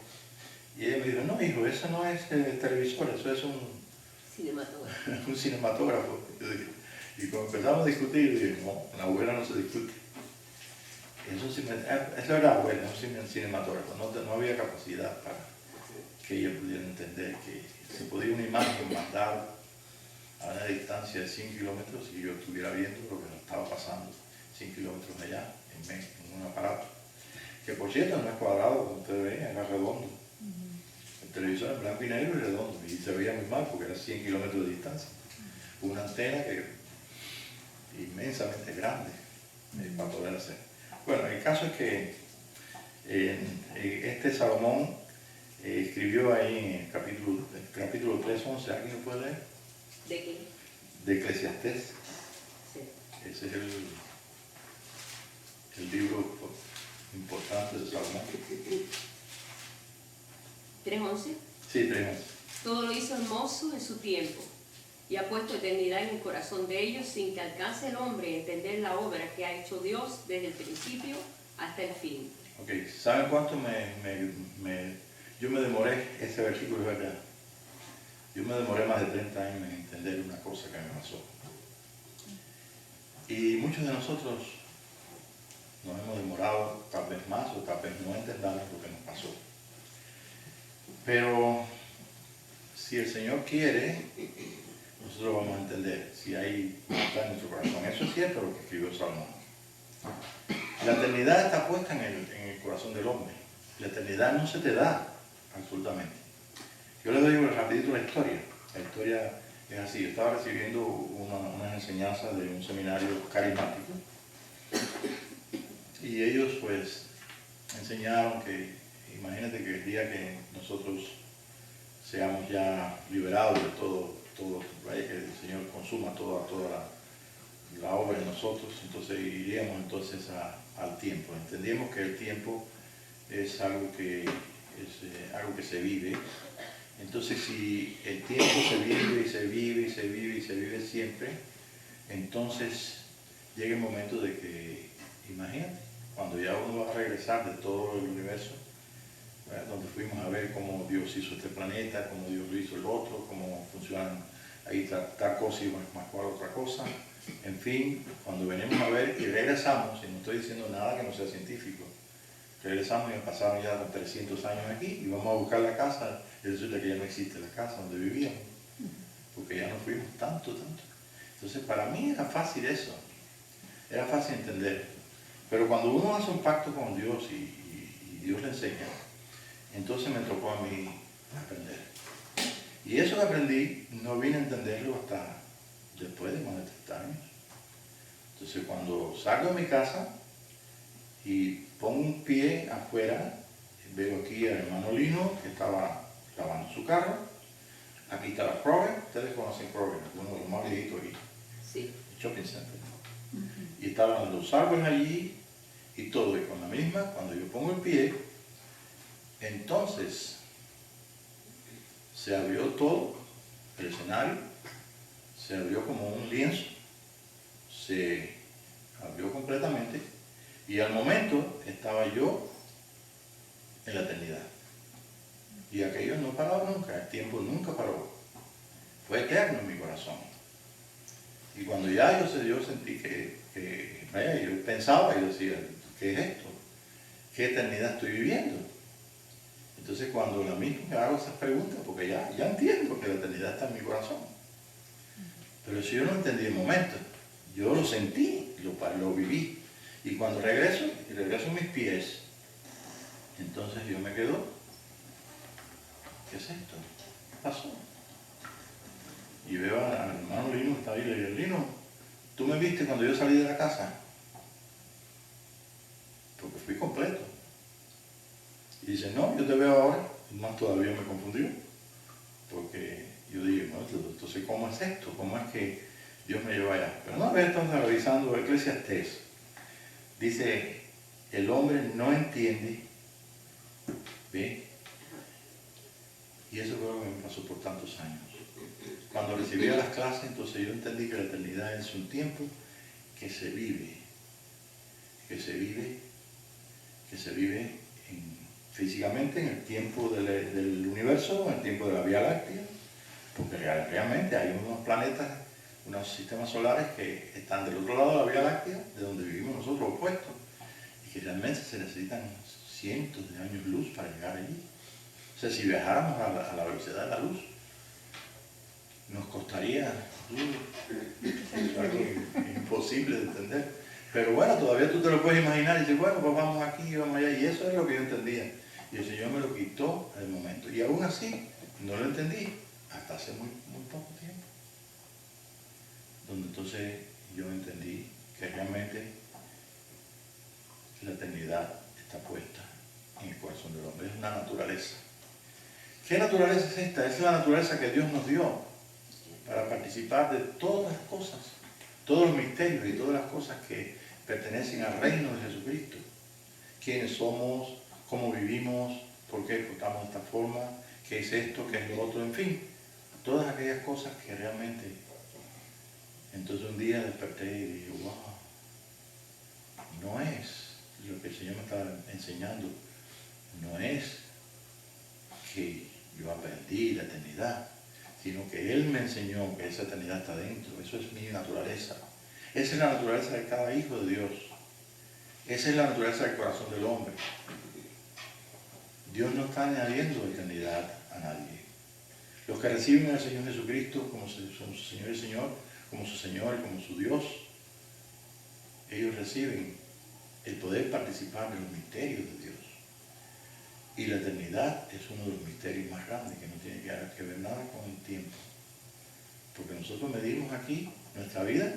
Y ella me dijo, no hijo, eso no es televisor, eso es un cinematógrafo. Un cinematógrafo. Y cuando empezamos a discutir, yo dije, no, la abuela no se discute. Eso era abuela, es un cinematógrafo, no había capacidad para que ella pudiera entender que se podía una imagen mandar a una distancia de 100 kilómetros y yo estuviera viendo lo que nos estaba pasando 100 kilómetros allá, en un aparato. Que por cierto no es cuadrado, como ustedes ven, era redondo. El televisor en blanco y negro y redondo, y se veía muy mal porque era 100 kilómetros de distancia. Una antena que inmensamente grande para poder hacer. Bueno, el caso es que este Salomón escribió ahí en el capítulo 3:11, ¿alguien lo puede leer? ¿De qué? De Eclesiastés. Sí. Ese es el libro importante de Salomón. 3:11. Sí, 3:11. Todo lo hizo hermoso en su tiempo y ha puesto eternidad en el corazón de ellos sin que alcance el hombre a entender la obra que ha hecho Dios desde el principio hasta el fin. Ok, ¿saben cuánto yo me demoré? Ese versículo es verdad. Yo me demoré más de 30 años en entender una cosa que me pasó. Y muchos de nosotros nos hemos demorado tal vez más o tal vez no entendamos lo que nos pasó. Pero si el Señor quiere, nosotros vamos a entender si hay está en nuestro corazón. Eso es cierto lo que escribió Salomón. La eternidad está puesta en el corazón del hombre. La eternidad no se te da absolutamente. Yo les doy rapidito la historia. La historia es así. Yo estaba recibiendo unas enseñanzas de un seminario carismático y ellos pues enseñaron que, imagínate que el día que nosotros seamos ya liberados de todo, que el Señor consuma toda la obra de nosotros, entonces iríamos entonces al tiempo. Entendíamos que el tiempo es algo que se vive. Entonces si el tiempo se vive y se vive y se vive y se vive siempre, entonces llega el momento de que, imagínate, cuando ya uno va a regresar de todo el universo, donde fuimos a ver cómo Dios hizo este planeta, cómo Dios lo hizo el otro, cómo funcionan ahí tal cosa y más cual otra cosa. En fin, cuando venimos a ver y regresamos, y no estoy diciendo nada que no sea científico, regresamos y pasaron ya 300 años aquí y vamos a buscar la casa y resulta que ya no existe la casa donde vivíamos, porque ya no fuimos tanto. Entonces para mí era fácil eso, era fácil entender. Pero cuando uno hace un pacto con Dios y Dios le enseña, entonces me tocó a mí aprender. Y eso que aprendí no vine a entenderlo hasta después de más de 30 años. Entonces cuando salgo de mi casa y pongo un pie afuera, veo aquí al hermano Lino que estaba lavando su carro. Aquí está la Kroger, ustedes conocen Kroger, uno de los más viejitos aquí. Sí. El shopping center. Y estaban los árboles allí y todo. Y con la misma, cuando yo pongo el pie, entonces se abrió todo, el escenario, se abrió como un lienzo, se abrió completamente y al momento estaba yo en la eternidad. Y aquello no paró nunca, el tiempo nunca paró. Fue eterno en mi corazón. Y cuando ya yo sentí yo pensaba y decía, ¿qué es esto? ¿Qué eternidad estoy viviendo? Entonces cuando la misma me hago esas preguntas, porque ya entiendo que la eternidad está en mi corazón. Pero si yo no entendí el momento, yo lo sentí, lo viví. Y cuando regreso a mis pies, entonces yo me quedo, ¿qué es esto? ¿Qué pasó? Y veo al hermano Lino que está ahí y le digo, Lino, ¿tú me viste cuando yo salí de la casa? Porque fui completo. Y dice, no, yo te veo ahora. Y más todavía me confundió. Porque yo dije, no, entonces, ¿cómo es esto? ¿Cómo es que Dios me lleva allá? Pero una vez estamos revisando Eclesiastés. Dice, el hombre no entiende, ¿ve? Y eso creo que me pasó por tantos años. Cuando recibí las clases, entonces yo entendí que la eternidad es un tiempo que se vive físicamente en el tiempo del universo, en el tiempo de la Vía Láctea, porque realmente hay unos planetas, unos sistemas solares que están del otro lado de la Vía Láctea, de donde vivimos nosotros opuestos, y que realmente se necesitan cientos de años luz para llegar allí. O sea, si viajáramos a la velocidad de la luz, nos costaría algo imposible de entender. Pero bueno, todavía tú te lo puedes imaginar y dices, bueno, pues vamos aquí, vamos allá, y eso es lo que yo entendía. Y el Señor me lo quitó al momento. Y aún así, no lo entendí hasta hace muy poco tiempo. Donde entonces yo entendí que realmente la eternidad está puesta en el corazón del hombre. Es una naturaleza. ¿Qué naturaleza es esta? Es la naturaleza que Dios nos dio para participar de todas las cosas, todos los misterios y todas las cosas que pertenecen al reino de Jesucristo. Quiénes somos, cómo vivimos, por qué estamos de esta forma, qué es esto, qué es lo otro, en fin. Todas aquellas cosas que realmente... Entonces un día desperté y dije, wow, no es lo que el Señor me estaba enseñando, no es que yo aprendí la eternidad, sino que Él me enseñó que esa eternidad está dentro. Eso es mi naturaleza. Esa es la naturaleza de cada hijo de Dios. Esa es la naturaleza del corazón del hombre. Dios no está añadiendo eternidad a nadie. Los que reciben al Señor Jesucristo como su Señor y Señor, como su Señor y como su Dios, ellos reciben el poder participar de los misterios de Dios. Y la eternidad es uno de los misterios más grandes que no tiene que ver nada con el tiempo. Porque nosotros medimos aquí nuestra vida.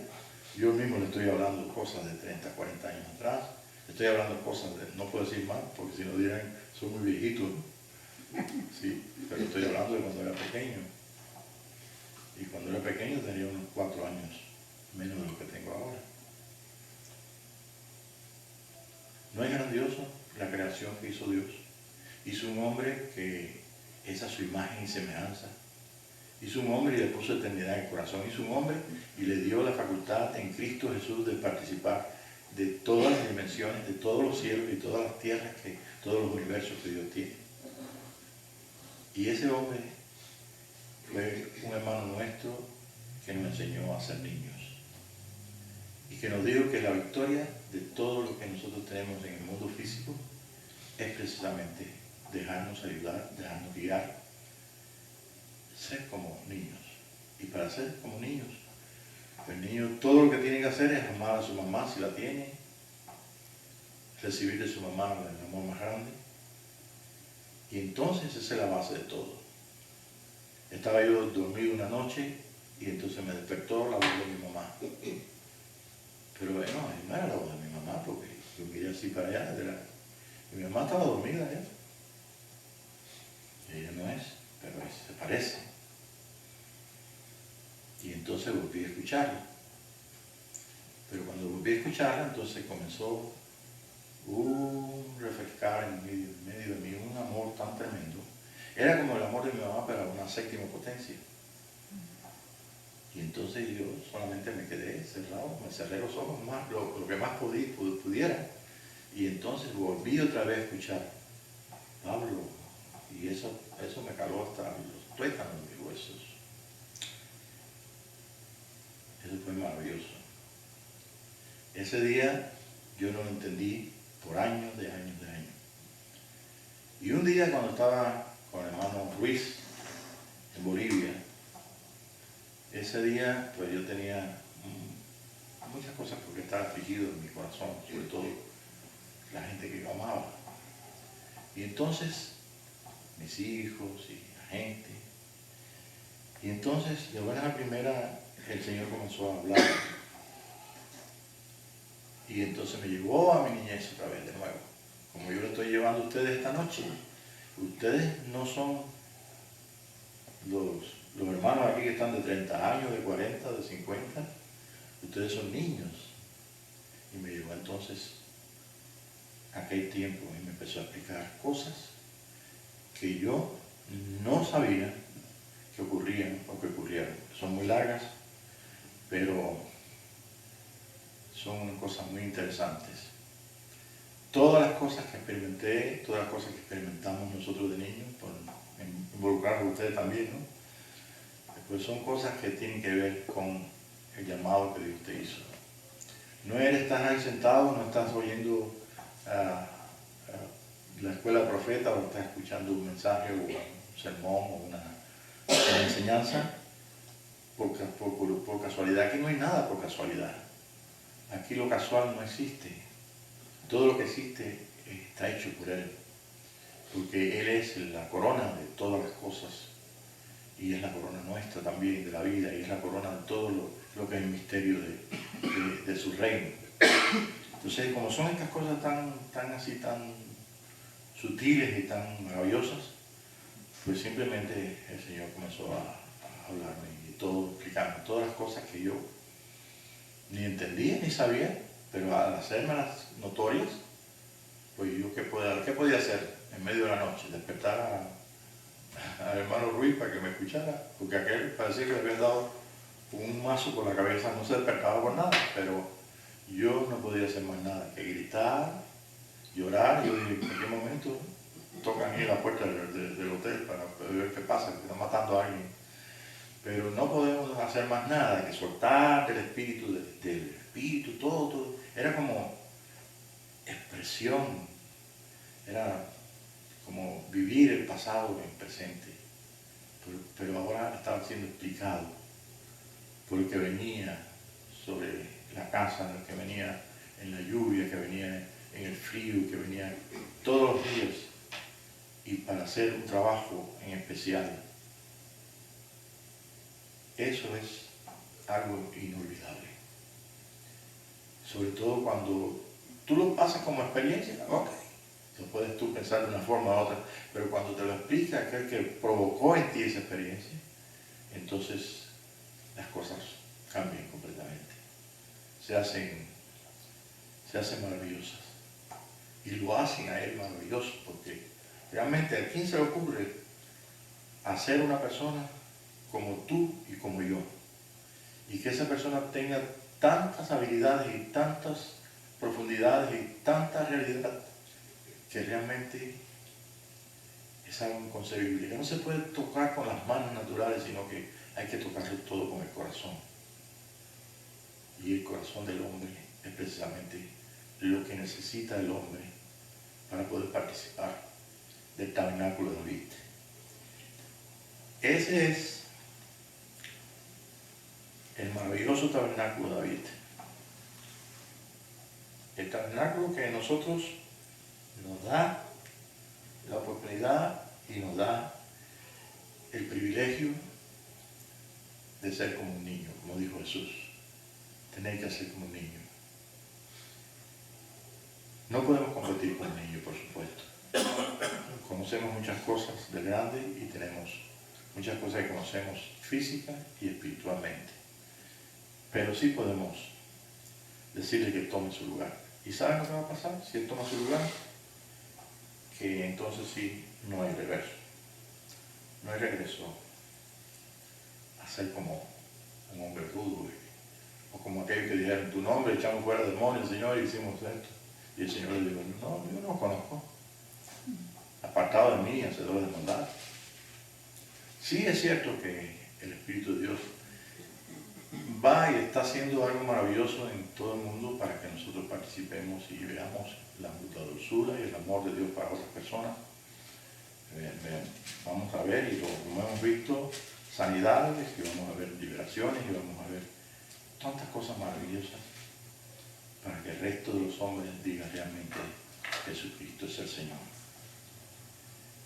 Yo mismo le estoy hablando cosas de 30, 40 años atrás. Estoy hablando cosas de, no puedo decir más, porque si no dirán, soy muy viejito, ¿no? Sí, pero estoy hablando de cuando era pequeño. Y cuando era pequeño tenía unos 4 años menos de lo que tengo ahora. ¿No es grandioso la creación que hizo Dios? Hizo un hombre que es a su imagen y semejanza. Hizo un hombre y le puso eternidad en el corazón. Hizo un hombre y le dio la facultad en Cristo Jesús de participar de todas las dimensiones, de todos los cielos y todas las tierras, todos los universos que Dios tiene. Y ese hombre fue un hermano nuestro que nos enseñó a ser niños. Y que nos dijo que la victoria de todo lo que nosotros tenemos en el mundo físico es precisamente dejarnos ayudar, dejarnos guiar, ser como niños. Y para ser como niños, el niño todo lo que tiene que hacer es amar a su mamá si la tiene, recibir de su mamá el amor más grande. Y entonces esa es la base de todo. Estaba yo dormido una noche y entonces me despertó la voz de mi mamá. Pero bueno, no era la voz de mi mamá porque yo miré así para allá. Y mi mamá estaba dormida ya. Ella no es, pero se parece. Y entonces volví a escucharla. Pero cuando volví a escucharla, entonces comenzó un refrescar en medio de mí, un amor tan tremendo. Era como el amor de mi mamá, pero a una 7ª potencia. Y entonces yo solamente me quedé cerrado, me cerré los ojos más, lo que más pudiera. Y entonces volví otra vez a escuchar, Pablo, y eso me caló hasta los tuétanos de mis huesos. Eso fue maravilloso. Ese día yo no lo entendí por años de años de años. Y un día cuando estaba con el hermano Ruiz en Bolivia, ese día pues yo tenía muchas cosas porque estaba afligido en mi corazón, sobre todo la gente que yo amaba. Y entonces mis hijos y la gente. Y entonces de buena primera el Señor comenzó a hablar. Y entonces me llevó a mi niñez otra vez de nuevo. Como yo lo estoy llevando a ustedes esta noche. Ustedes no son los hermanos aquí que están de 30 años, de 40, de 50. Ustedes son niños. Y me llevó entonces a aquel tiempo y me empezó a explicar cosas que yo no sabía que ocurrían o que ocurrieron. Son muy largas, pero son cosas muy interesantes. Todas las cosas que experimenté, todas las cosas que experimentamos nosotros de niños, por involucrar a ustedes también, ¿no? Pues son cosas que tienen que ver con el llamado que Dios te hizo. No estás ahí sentado, no estás oyendo la escuela de profeta o estás escuchando un mensaje o un sermón o una enseñanza por casualidad. Aquí no hay nada por casualidad. Aquí lo casual no existe. Todo lo que existe está hecho por Él. porque Él es la corona de todas las cosas, y es la corona nuestra también, de la vida, y es la corona de todo lo que es el misterio de su reino. Entonces, como son estas cosas tan sutiles y tan maravillosas, pues simplemente el Señor comenzó a hablarme y todo, explicarme todas las cosas que yo ni entendía ni sabía, pero al hacérmelas notorias, pues yo qué podía hacer en medio de la noche, despertar al hermano Ruiz para que me escuchara, porque aquel parecía que le habían dado un mazo por la cabeza, no se despertaba por nada, pero yo no podía hacer más nada que gritar, llorar. Yo dije, ¿en qué momento tocan ahí en la puerta del hotel para ver qué pasa, que están matando a alguien? Pero no podemos hacer más nada que soltar del espíritu, todo. Era como expresión, era como vivir el pasado en presente, pero ahora estaba siendo explicado por el que venía sobre la casa, el que venía en la lluvia, que venía en el frío, que venía todos los días, y para hacer un trabajo en especial. Eso es algo inolvidable. Sobre todo cuando tú lo pasas como experiencia, ok, lo puedes tú pensar de una forma u otra, pero cuando te lo explica aquel que provocó en ti esa experiencia, entonces las cosas cambian completamente. Se hacen maravillosas. Y lo hacen a él maravilloso, porque realmente ¿a quién se le ocurre hacer una persona como tú y como yo? Y que esa persona tenga tantas habilidades y tantas profundidades y tanta realidad que realmente es algo inconcebible, que no se puede tocar con las manos naturales, sino que hay que tocarlo todo con el corazón. Y el corazón del hombre es precisamente lo que necesita el hombre para poder participar del tabernáculo de David. Ese es el maravilloso tabernáculo de David. El tabernáculo que a nosotros nos da la oportunidad y nos da el privilegio de ser como un niño, como dijo Jesús. Tenéis que ser como un niño. No podemos competir con un niño, por supuesto. Conocemos muchas cosas de grande y tenemos muchas cosas que conocemos física y espiritualmente. Pero sí podemos decirle que tome su lugar. ¿Y saben lo que va a pasar si él toma su lugar? Que entonces sí, no hay reverso. No hay regreso a ser como un hombre rudo, o como aquellos que dijeron, en tu nombre echamos fuera demonios, Señor, y hicimos esto. Y el Señor le dijo, no, yo no lo conozco. Apartado de mí, hacedor de maldad. Sí es cierto que el Espíritu de Dios va y está haciendo algo maravilloso en todo el mundo para que nosotros participemos y veamos la dulzura y el amor de Dios para otras personas. Vamos a ver, y como hemos visto, sanidades, y vamos a ver liberaciones, y vamos a ver tantas cosas maravillosas para que el resto de los hombres diga realmente Jesucristo es el Señor.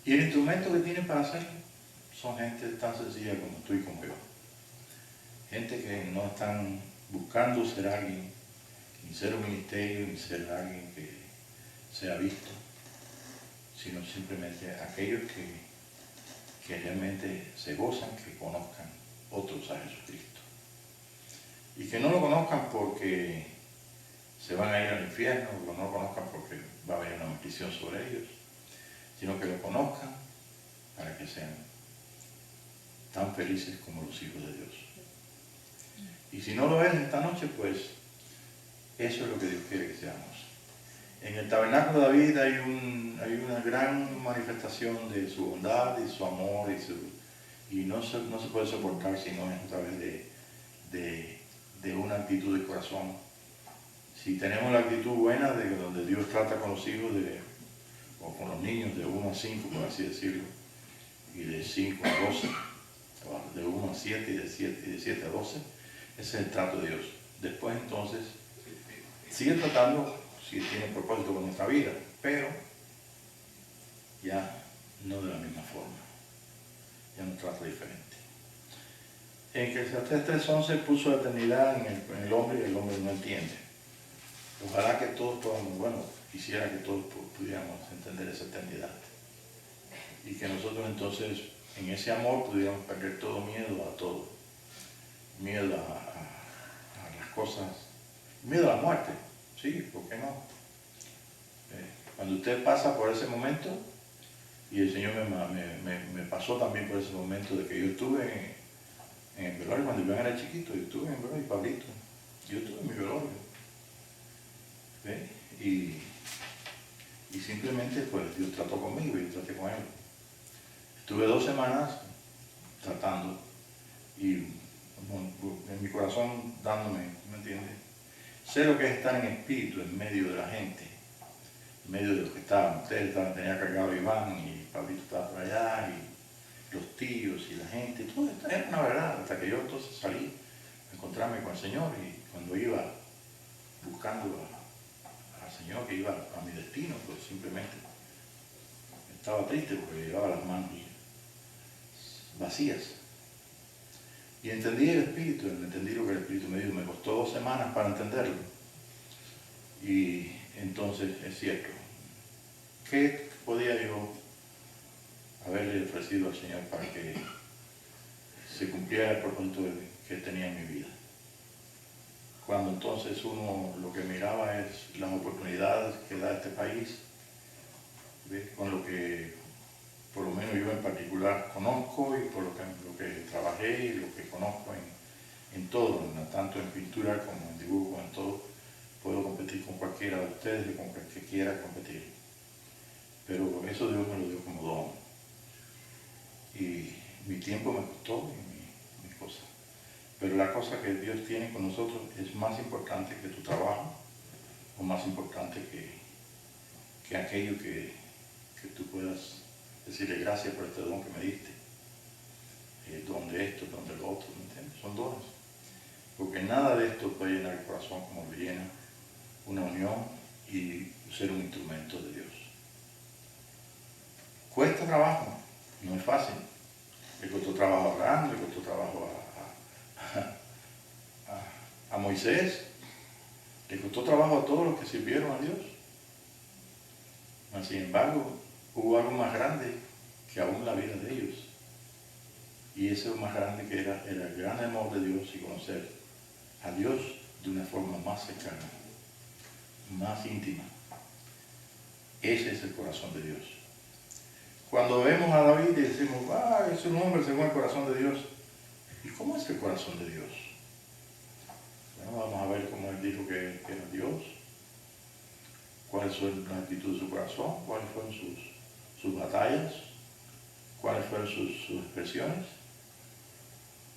Y el instrumento que tienen para hacerlo son gente tan sencilla como tú y como yo. Gente que no están buscando ser alguien, ni ser un ministerio, ni ser alguien que sea visto, sino simplemente aquellos que realmente se gozan, que conozcan otros a Jesucristo. Y que no lo conozcan porque se van a ir al infierno, o no lo conozcan porque va a haber una maldición sobre ellos, sino que lo conozcan para que sean tan felices como los hijos de Dios. Y si no lo es esta noche, pues eso es lo que Dios quiere que seamos. En el tabernáculo de David hay una gran manifestación de su bondad y su amor, y no se puede soportar si no es a través de una actitud de corazón. Si tenemos la actitud buena de donde Dios trata con los hijos o con los niños de 1 a 5, por así decirlo, y de 5 a 12, de 1 a 7 y de 7 a 12, ese es el trato de Dios. Después entonces sigue tratando si tiene propósito con nuestra vida, pero ya no de la misma forma, ya nos trata diferente. En que Eclesiastés 3:11 puso la eternidad en el hombre y el hombre no entiende. Ojalá que todos podamos, bueno, quisiera que todos pudiéramos entender esa eternidad. Y que nosotros entonces en ese amor pudiéramos perder todo miedo a todo. Miedo a las cosas, miedo a la muerte, sí, ¿por qué no? Cuando usted pasa por ese momento, y el Señor me pasó también por ese momento de que yo estuve en el velorio, cuando Iván era chiquito, yo estuve en el velorio, y Pablito, yo estuve en mi velorio. ¿Ve? Y simplemente pues Dios trató conmigo y yo traté con él. Estuve 2 semanas tratando y en mi corazón dándome, ¿me entiendes? Sé lo que es estar en espíritu en medio de la gente, en medio de los que estaban. Ustedes tenían cargado a Iván y Pablito estaba por allá y los tíos y la gente, todo esto era una verdad, hasta que yo entonces salí a encontrarme con el Señor y cuando iba buscando al Señor que iba a mi destino, pues simplemente estaba triste porque llevaba las manos vacías. Y entendí el Espíritu, entendí lo que el Espíritu me dijo. Me costó 2 semanas para entenderlo. Y entonces es cierto. ¿Qué podía yo haberle ofrecido al Señor para que se cumpliera el propósito que tenía en mi vida? Cuando entonces uno lo que miraba es las oportunidades que da este país, ¿ves? Con lo que por lo menos yo en particular conozco y por lo que trabajé y lo que conozco en todo, tanto en pintura como en dibujo, en todo, puedo competir con cualquiera de ustedes y con el que quiera competir. Pero eso Dios me lo dio como don. Y mi tiempo me costó y mis cosas. Pero la cosa que Dios tiene con nosotros es más importante que tu trabajo o más importante que aquello que tú puedas decirle gracias por este don que me diste, don de esto, don de lo otro, ¿me entiendes? Son dones. Porque nada de esto puede llenar el corazón como lo llena una unión y ser un instrumento de Dios. Cuesta trabajo, no es fácil. Le costó trabajo a Abraham, le costó trabajo a Moisés, le costó trabajo a todos los que sirvieron a Dios. Sin embargo, hubo algo más grande que aún la vida de ellos. Y eso más grande que era el gran amor de Dios y conocer a Dios de una forma más cercana, más íntima. Ese es el corazón de Dios. Cuando vemos a David y decimos, es un hombre según el corazón de Dios. ¿Y cómo es el corazón de Dios? Bueno, vamos a ver cómo él dijo que era Dios, cuál fue la actitud de su corazón, cuáles fueron sus batallas, cuáles fueron sus expresiones.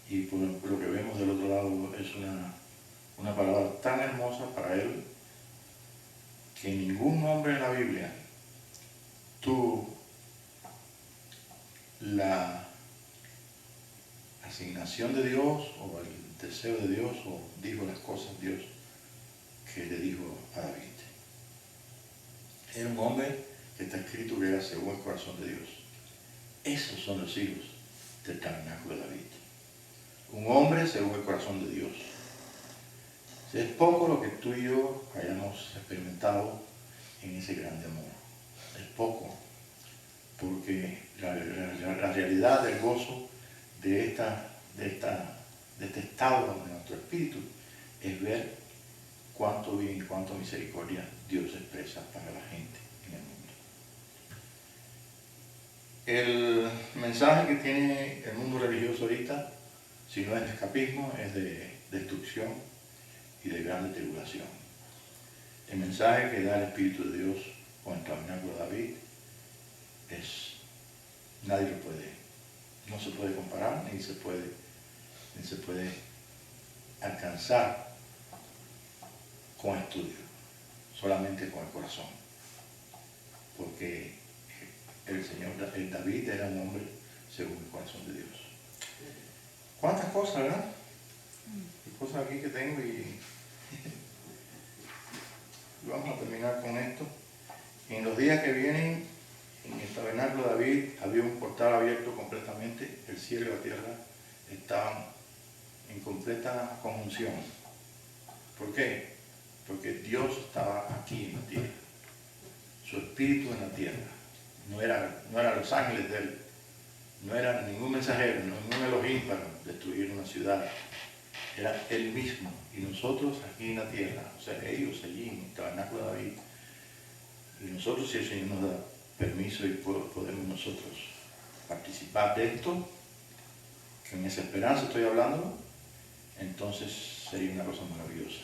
Y por lo que vemos del otro lado es una palabra tan hermosa para él que ningún hombre en la Biblia tuvo la asignación de Dios o el deseo de Dios o dijo las cosas Dios que le dijo a David. Era un hombre que está escrito que era según el corazón de Dios. Esos son los hijos del tabernáculo de David. Un hombre según el corazón de Dios. Es poco lo que tú y yo hayamos experimentado en ese grande amor. Es poco, porque la realidad del gozo de este estado de nuestro espíritu es ver cuánto bien y cuánto misericordia Dios expresa para la gente en el mundo. El mensaje que tiene el mundo religioso ahorita, si no es de escapismo, es de destrucción y de grande tribulación. El mensaje que da el Espíritu de Dios con el tabernáculo de David nadie lo puede, no se puede comparar ni se puede alcanzar con estudio, solamente con el corazón. Porque el David era un hombre según el corazón de Dios. ¿Cuántas cosas, verdad? Hay cosas aquí que tengo y vamos a terminar con esto. En los días que vienen En el tabernáculo de David había un portal abierto completamente, el cielo y la tierra estaban en completa conjunción. ¿Por qué? Porque Dios estaba aquí en la tierra, su espíritu en la tierra. No eran los ángeles de él, no era ningún mensajero, ningún Elohim para destruir una ciudad. Era él mismo y nosotros aquí en la tierra, o sea, ellos allí en el tabernáculo de David. Y nosotros, si el Señor nos da permiso y podemos nosotros participar de esto, que en esa esperanza estoy hablando, entonces sería una cosa maravillosa.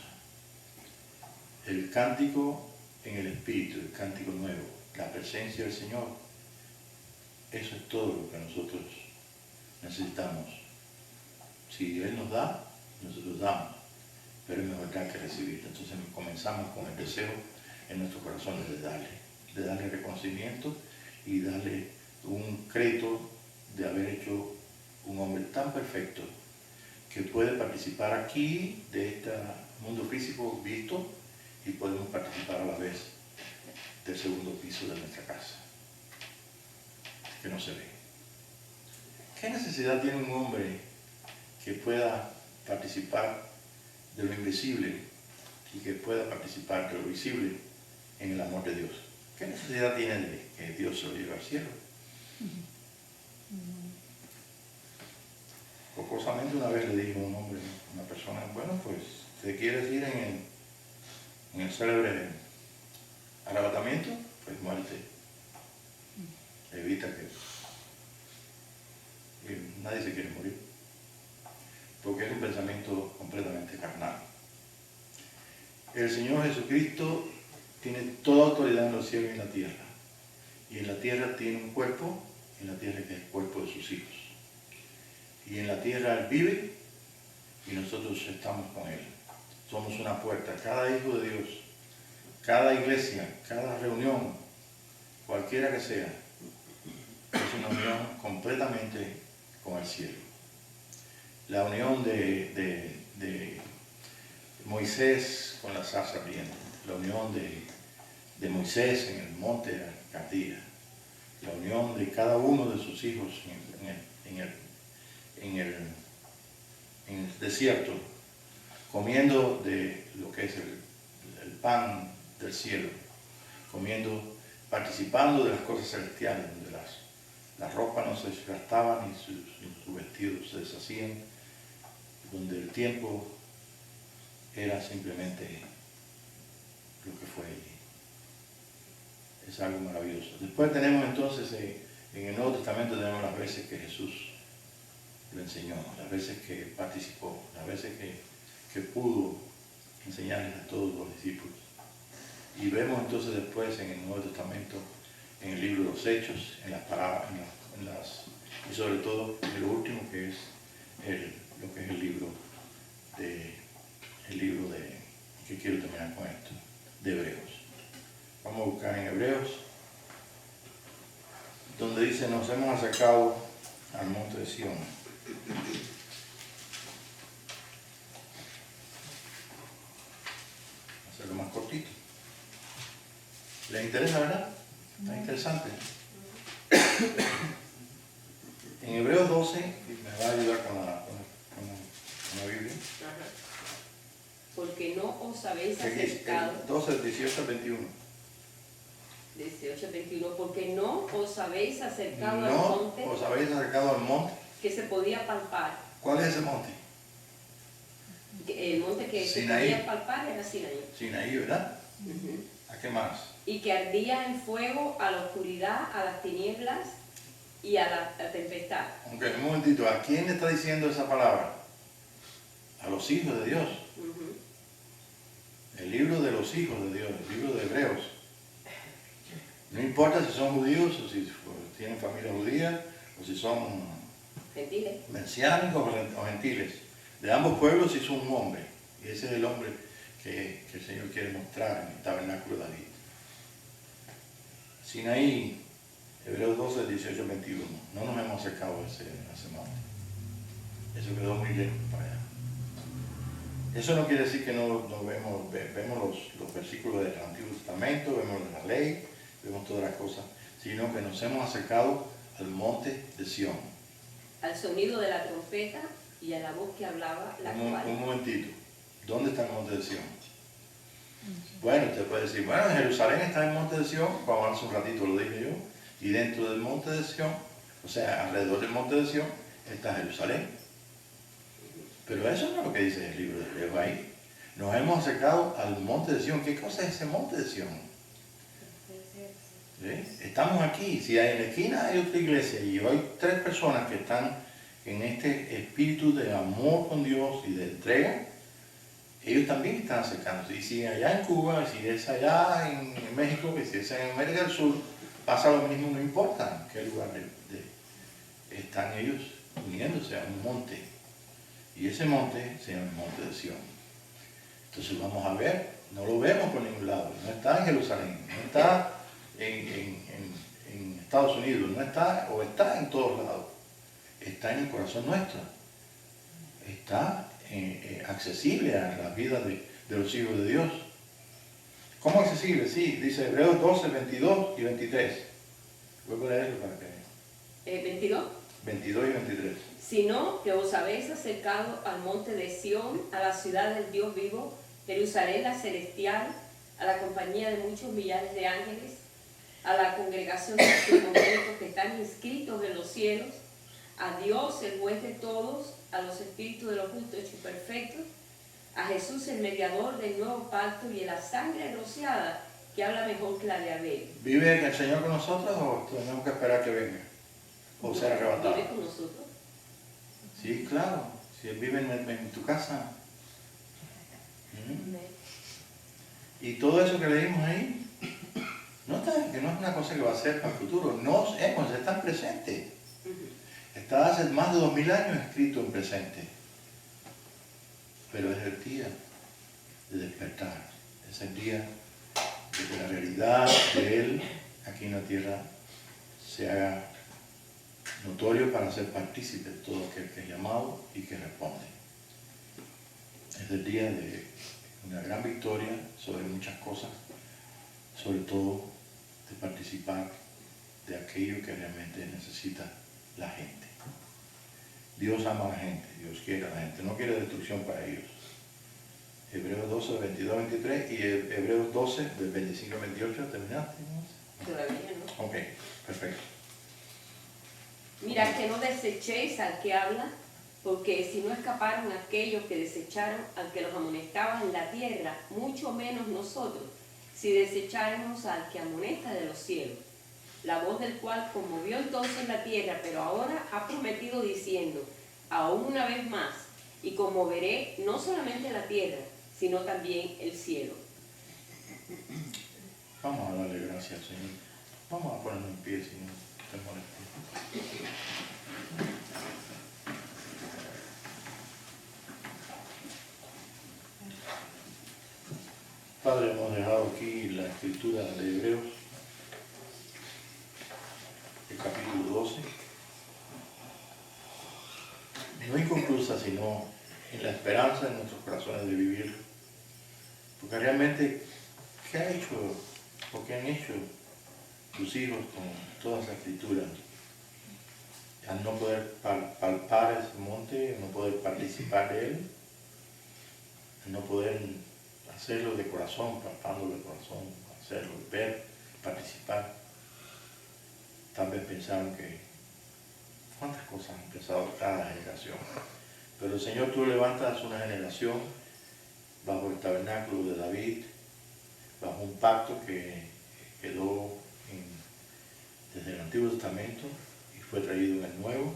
El cántico en el Espíritu, el cántico nuevo, la presencia del Señor, eso es todo lo que nosotros necesitamos. Si Él nos da, nosotros damos, pero es mejor dar que recibir. Entonces comenzamos con el deseo en nuestros corazones de darle reconocimiento y darle un crédito de haber hecho un hombre tan perfecto que puede participar aquí de este mundo físico visto y podemos participar a la vez del segundo piso de nuestra casa, que no se ve. ¿Qué necesidad tiene un hombre que pueda participar de lo invisible y que pueda participar de lo visible en el amor de Dios? ¿Qué necesidad tiene de que Dios se lo lleve al cielo? Jocosamente una vez le dijo un hombre, una persona, bueno, pues, ¿te quieres ir en el célebre arrebatamiento? Pues muerte. Evita que nadie se quiere morir, porque es un pensamiento completamente carnal. El Señor Jesucristo tiene toda autoridad en los cielos y en la tierra. Y en la tierra tiene un cuerpo, en la tierra que es el cuerpo de sus hijos. Y en la tierra Él vive y nosotros estamos con Él. Somos una puerta. Cada hijo de Dios, cada iglesia, cada reunión, cualquiera que sea, es una unión completamente con el cielo. La unión de Moisés con la zarza ardiente, la unión de Moisés en el monte Ardía, la unión de cada uno de sus hijos en el desierto, comiendo de lo que es el pan del cielo, participando de las cosas celestiales, donde las ropas no se desgastaban ni sus vestidos se deshacían, donde el tiempo era simplemente lo que fue allí. Es algo maravilloso. Después tenemos entonces, en el Nuevo Testamento tenemos las veces que Jesús lo enseñó, las veces que participó, las veces que pudo enseñarles a todos los discípulos. Y vemos entonces después en el Nuevo Testamento, en el libro de los Hechos, en las palabras, y sobre todo en lo último que es lo que es el libro que quiero terminar con esto, de Hebreos. Vamos a buscar en Hebreos, donde dice, nos hemos acercado al monte de Sión. Hacerlo más cortito. ¿Les interesa, verdad? Está interesante. En Hebreos 12, me va a ayudar con la Biblia. Porque no os habéis acercado. 12, 18 al 21. 18 al 21. Porque no os habéis acercado al No monte os habéis acercado al monte. que se podía palpar. ¿Cuál es ese monte? El monte que se Sinaí. podía palpar era Sinaí. Sinaí, ¿verdad? Ujú. ¿A qué más? Y que ardía en fuego a la oscuridad, a las tinieblas y a la tempestad. Aunque un momentito, ¿a quién le está diciendo esa palabra? A los hijos de Dios. Ujú. El libro de los hijos de Dios, el libro de Hebreos. No importa si son judíos o si tienen familia judía o si son Gentiles. mesiánicos o gentiles. De ambos pueblos hizo un hombre. Y ese es el hombre que el Señor quiere mostrar en el tabernáculo de David. Sinaí, Hebreos 12, 18, 21. No nos hemos acercado a ese monte. Eso quedó muy lejos para allá. Eso no quiere decir que no vemos los versículos del Antiguo Testamento, vemos la ley, vemos todas las cosas. sino que nos hemos acercado al monte de Sión. al sonido de la trompeta y a la voz que hablaba, la cual... Un momentito. ¿Dónde está el monte de Sión? Bueno, usted puede decir, bueno, en Jerusalén está el monte de Sión, como hace un ratito lo dije yo, y dentro del monte de Sión, o sea, alrededor del monte de Sión, está Jerusalén. Pero eso no es lo que dice el libro de Hebreos ahí. Nos hemos acercado al monte de Sión. ¿Qué cosa es ese monte de Sión? ¿Sí? Estamos aquí. Si en la esquina hay otra iglesia y hay 3 personas que están en este espíritu de amor con Dios y de entrega, ellos también están acercándose. Y si allá en Cuba, si es allá en México, que si es en América del Sur, pasa lo mismo, no importa en qué lugar están ellos uniéndose a un monte. Y ese monte se llama el monte de Sión. Entonces vamos a ver, no lo vemos por ningún lado, no está en Jerusalén, no está en Estados Unidos, no está, o está en todos lados, está en el corazón nuestro, está accesible a la vida de los hijos de Dios. ¿Cómo accesible? Sí, dice Hebreos 12, 22 y 23. Vuelvo a leerlo para que... 22. 22 y 23. Sino que os habéis acercado al monte de Sión, a la ciudad del Dios vivo, Jerusalén la celestial, a la compañía de muchos millares de ángeles, a la congregación de los primogénitos que están inscritos en los cielos, a Dios, el juez de todos, a los espíritus de los justos hechos perfectos, a Jesús, el mediador del nuevo pacto, y a la sangre rociada, que habla mejor que la de Abel. ¿Vive el Señor con nosotros o tenemos que esperar que venga? ¿O ser arrebatado? ¿Vive con nosotros? Sí, claro. Si Él vive en tu casa. Y todo eso que leímos ahí, que no es una cosa que va a ser para el futuro. Están presentes. Está hace más de 2000 años escrito en presente. Pero es el día de despertar. Es el día de que la realidad de Él aquí en la tierra se haga notorio para ser partícipe de todo aquel que es llamado y que responde. Es el día de una gran victoria sobre muchas cosas, sobre todo de participar de aquello que realmente necesita la gente. Dios ama a la gente, Dios quiere a la gente, no quiere destrucción para ellos. Hebreos 12, 22, 23 y Hebreos 12, del 25 al 28, ¿terminaste? Todavía no. Ok, perfecto. Mira, que no desechéis al que habla, porque si no escaparon aquellos que desecharon al que los amonestaba en la tierra, mucho menos nosotros, si desecháramos al que amonesta de los cielos, la voz del cual conmovió entonces la tierra, pero ahora ha prometido diciendo, aún una vez más, y conmoveré no solamente la tierra, sino también el cielo. Vamos a darle gracias al Señor. Vamos a ponernos en pie, si no te molesta. Padre, hemos dejado aquí la escritura de Hebreos, el capítulo 12, no inconclusa, sino en la esperanza en nuestros corazones de vivir. Porque realmente, ¿qué ha hecho o qué han hecho tus hijos con toda esa escritura? Al no poder palpar ese monte, no poder participar de él, al no poder hacerlo de corazón, palpándolo de corazón, hacerlo, ver, participar. Tal vez pensaron que cuántas cosas han pensado cada generación. Pero Señor, tú levantas una generación bajo el tabernáculo de David, bajo un pacto que quedó desde el Antiguo Testamento y fue traído en el Nuevo,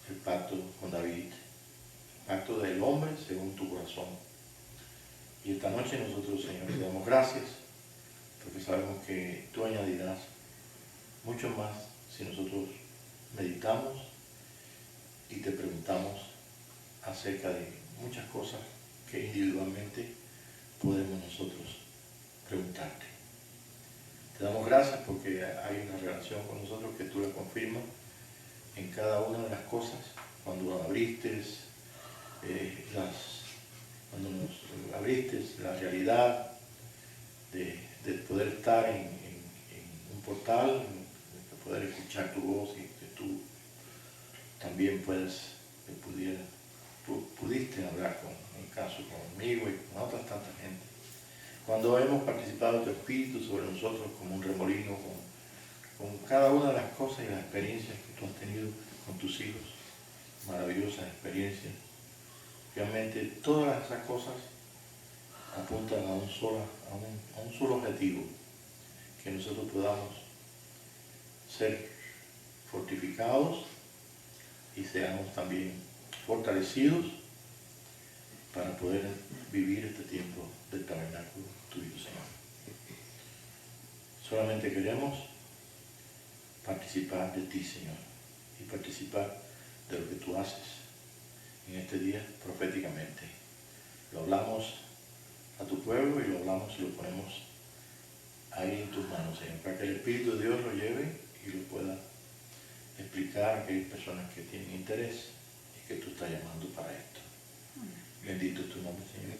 el pacto con David, el pacto del hombre según tu corazón. Y esta noche nosotros, Señor, te damos gracias, porque sabemos que tú añadirás mucho más si nosotros meditamos y te preguntamos acerca de muchas cosas que individualmente podemos nosotros preguntarte. Te damos gracias porque hay una relación con nosotros que tú la confirmas en cada una de las cosas, cuando abriste cuando nos abriste la realidad de poder estar en un portal, poder escuchar tu voz y que tú también pudiste hablar en el caso conmigo y con otras tantas gente. Cuando hemos participado de tu Espíritu sobre nosotros como un remolino, con cada una de las cosas y las experiencias que tú has tenido con tus hijos, maravillosas experiencias. Realmente todas esas cosas apuntan a un solo objetivo, que nosotros podamos ser fortificados y seamos también fortalecidos para poder vivir este tiempo del tabernáculo tuyo, Señor. Solamente queremos participar de ti, Señor, y participar de lo que tú haces en este día proféticamente. Lo hablamos a tu pueblo y lo hablamos y lo ponemos ahí en tus manos, Señor, para que el Espíritu de Dios lo lleve y lo pueda explicar a aquellas personas que tienen interés y que tú estás llamando para esto. Bendito es tu nombre, Señor.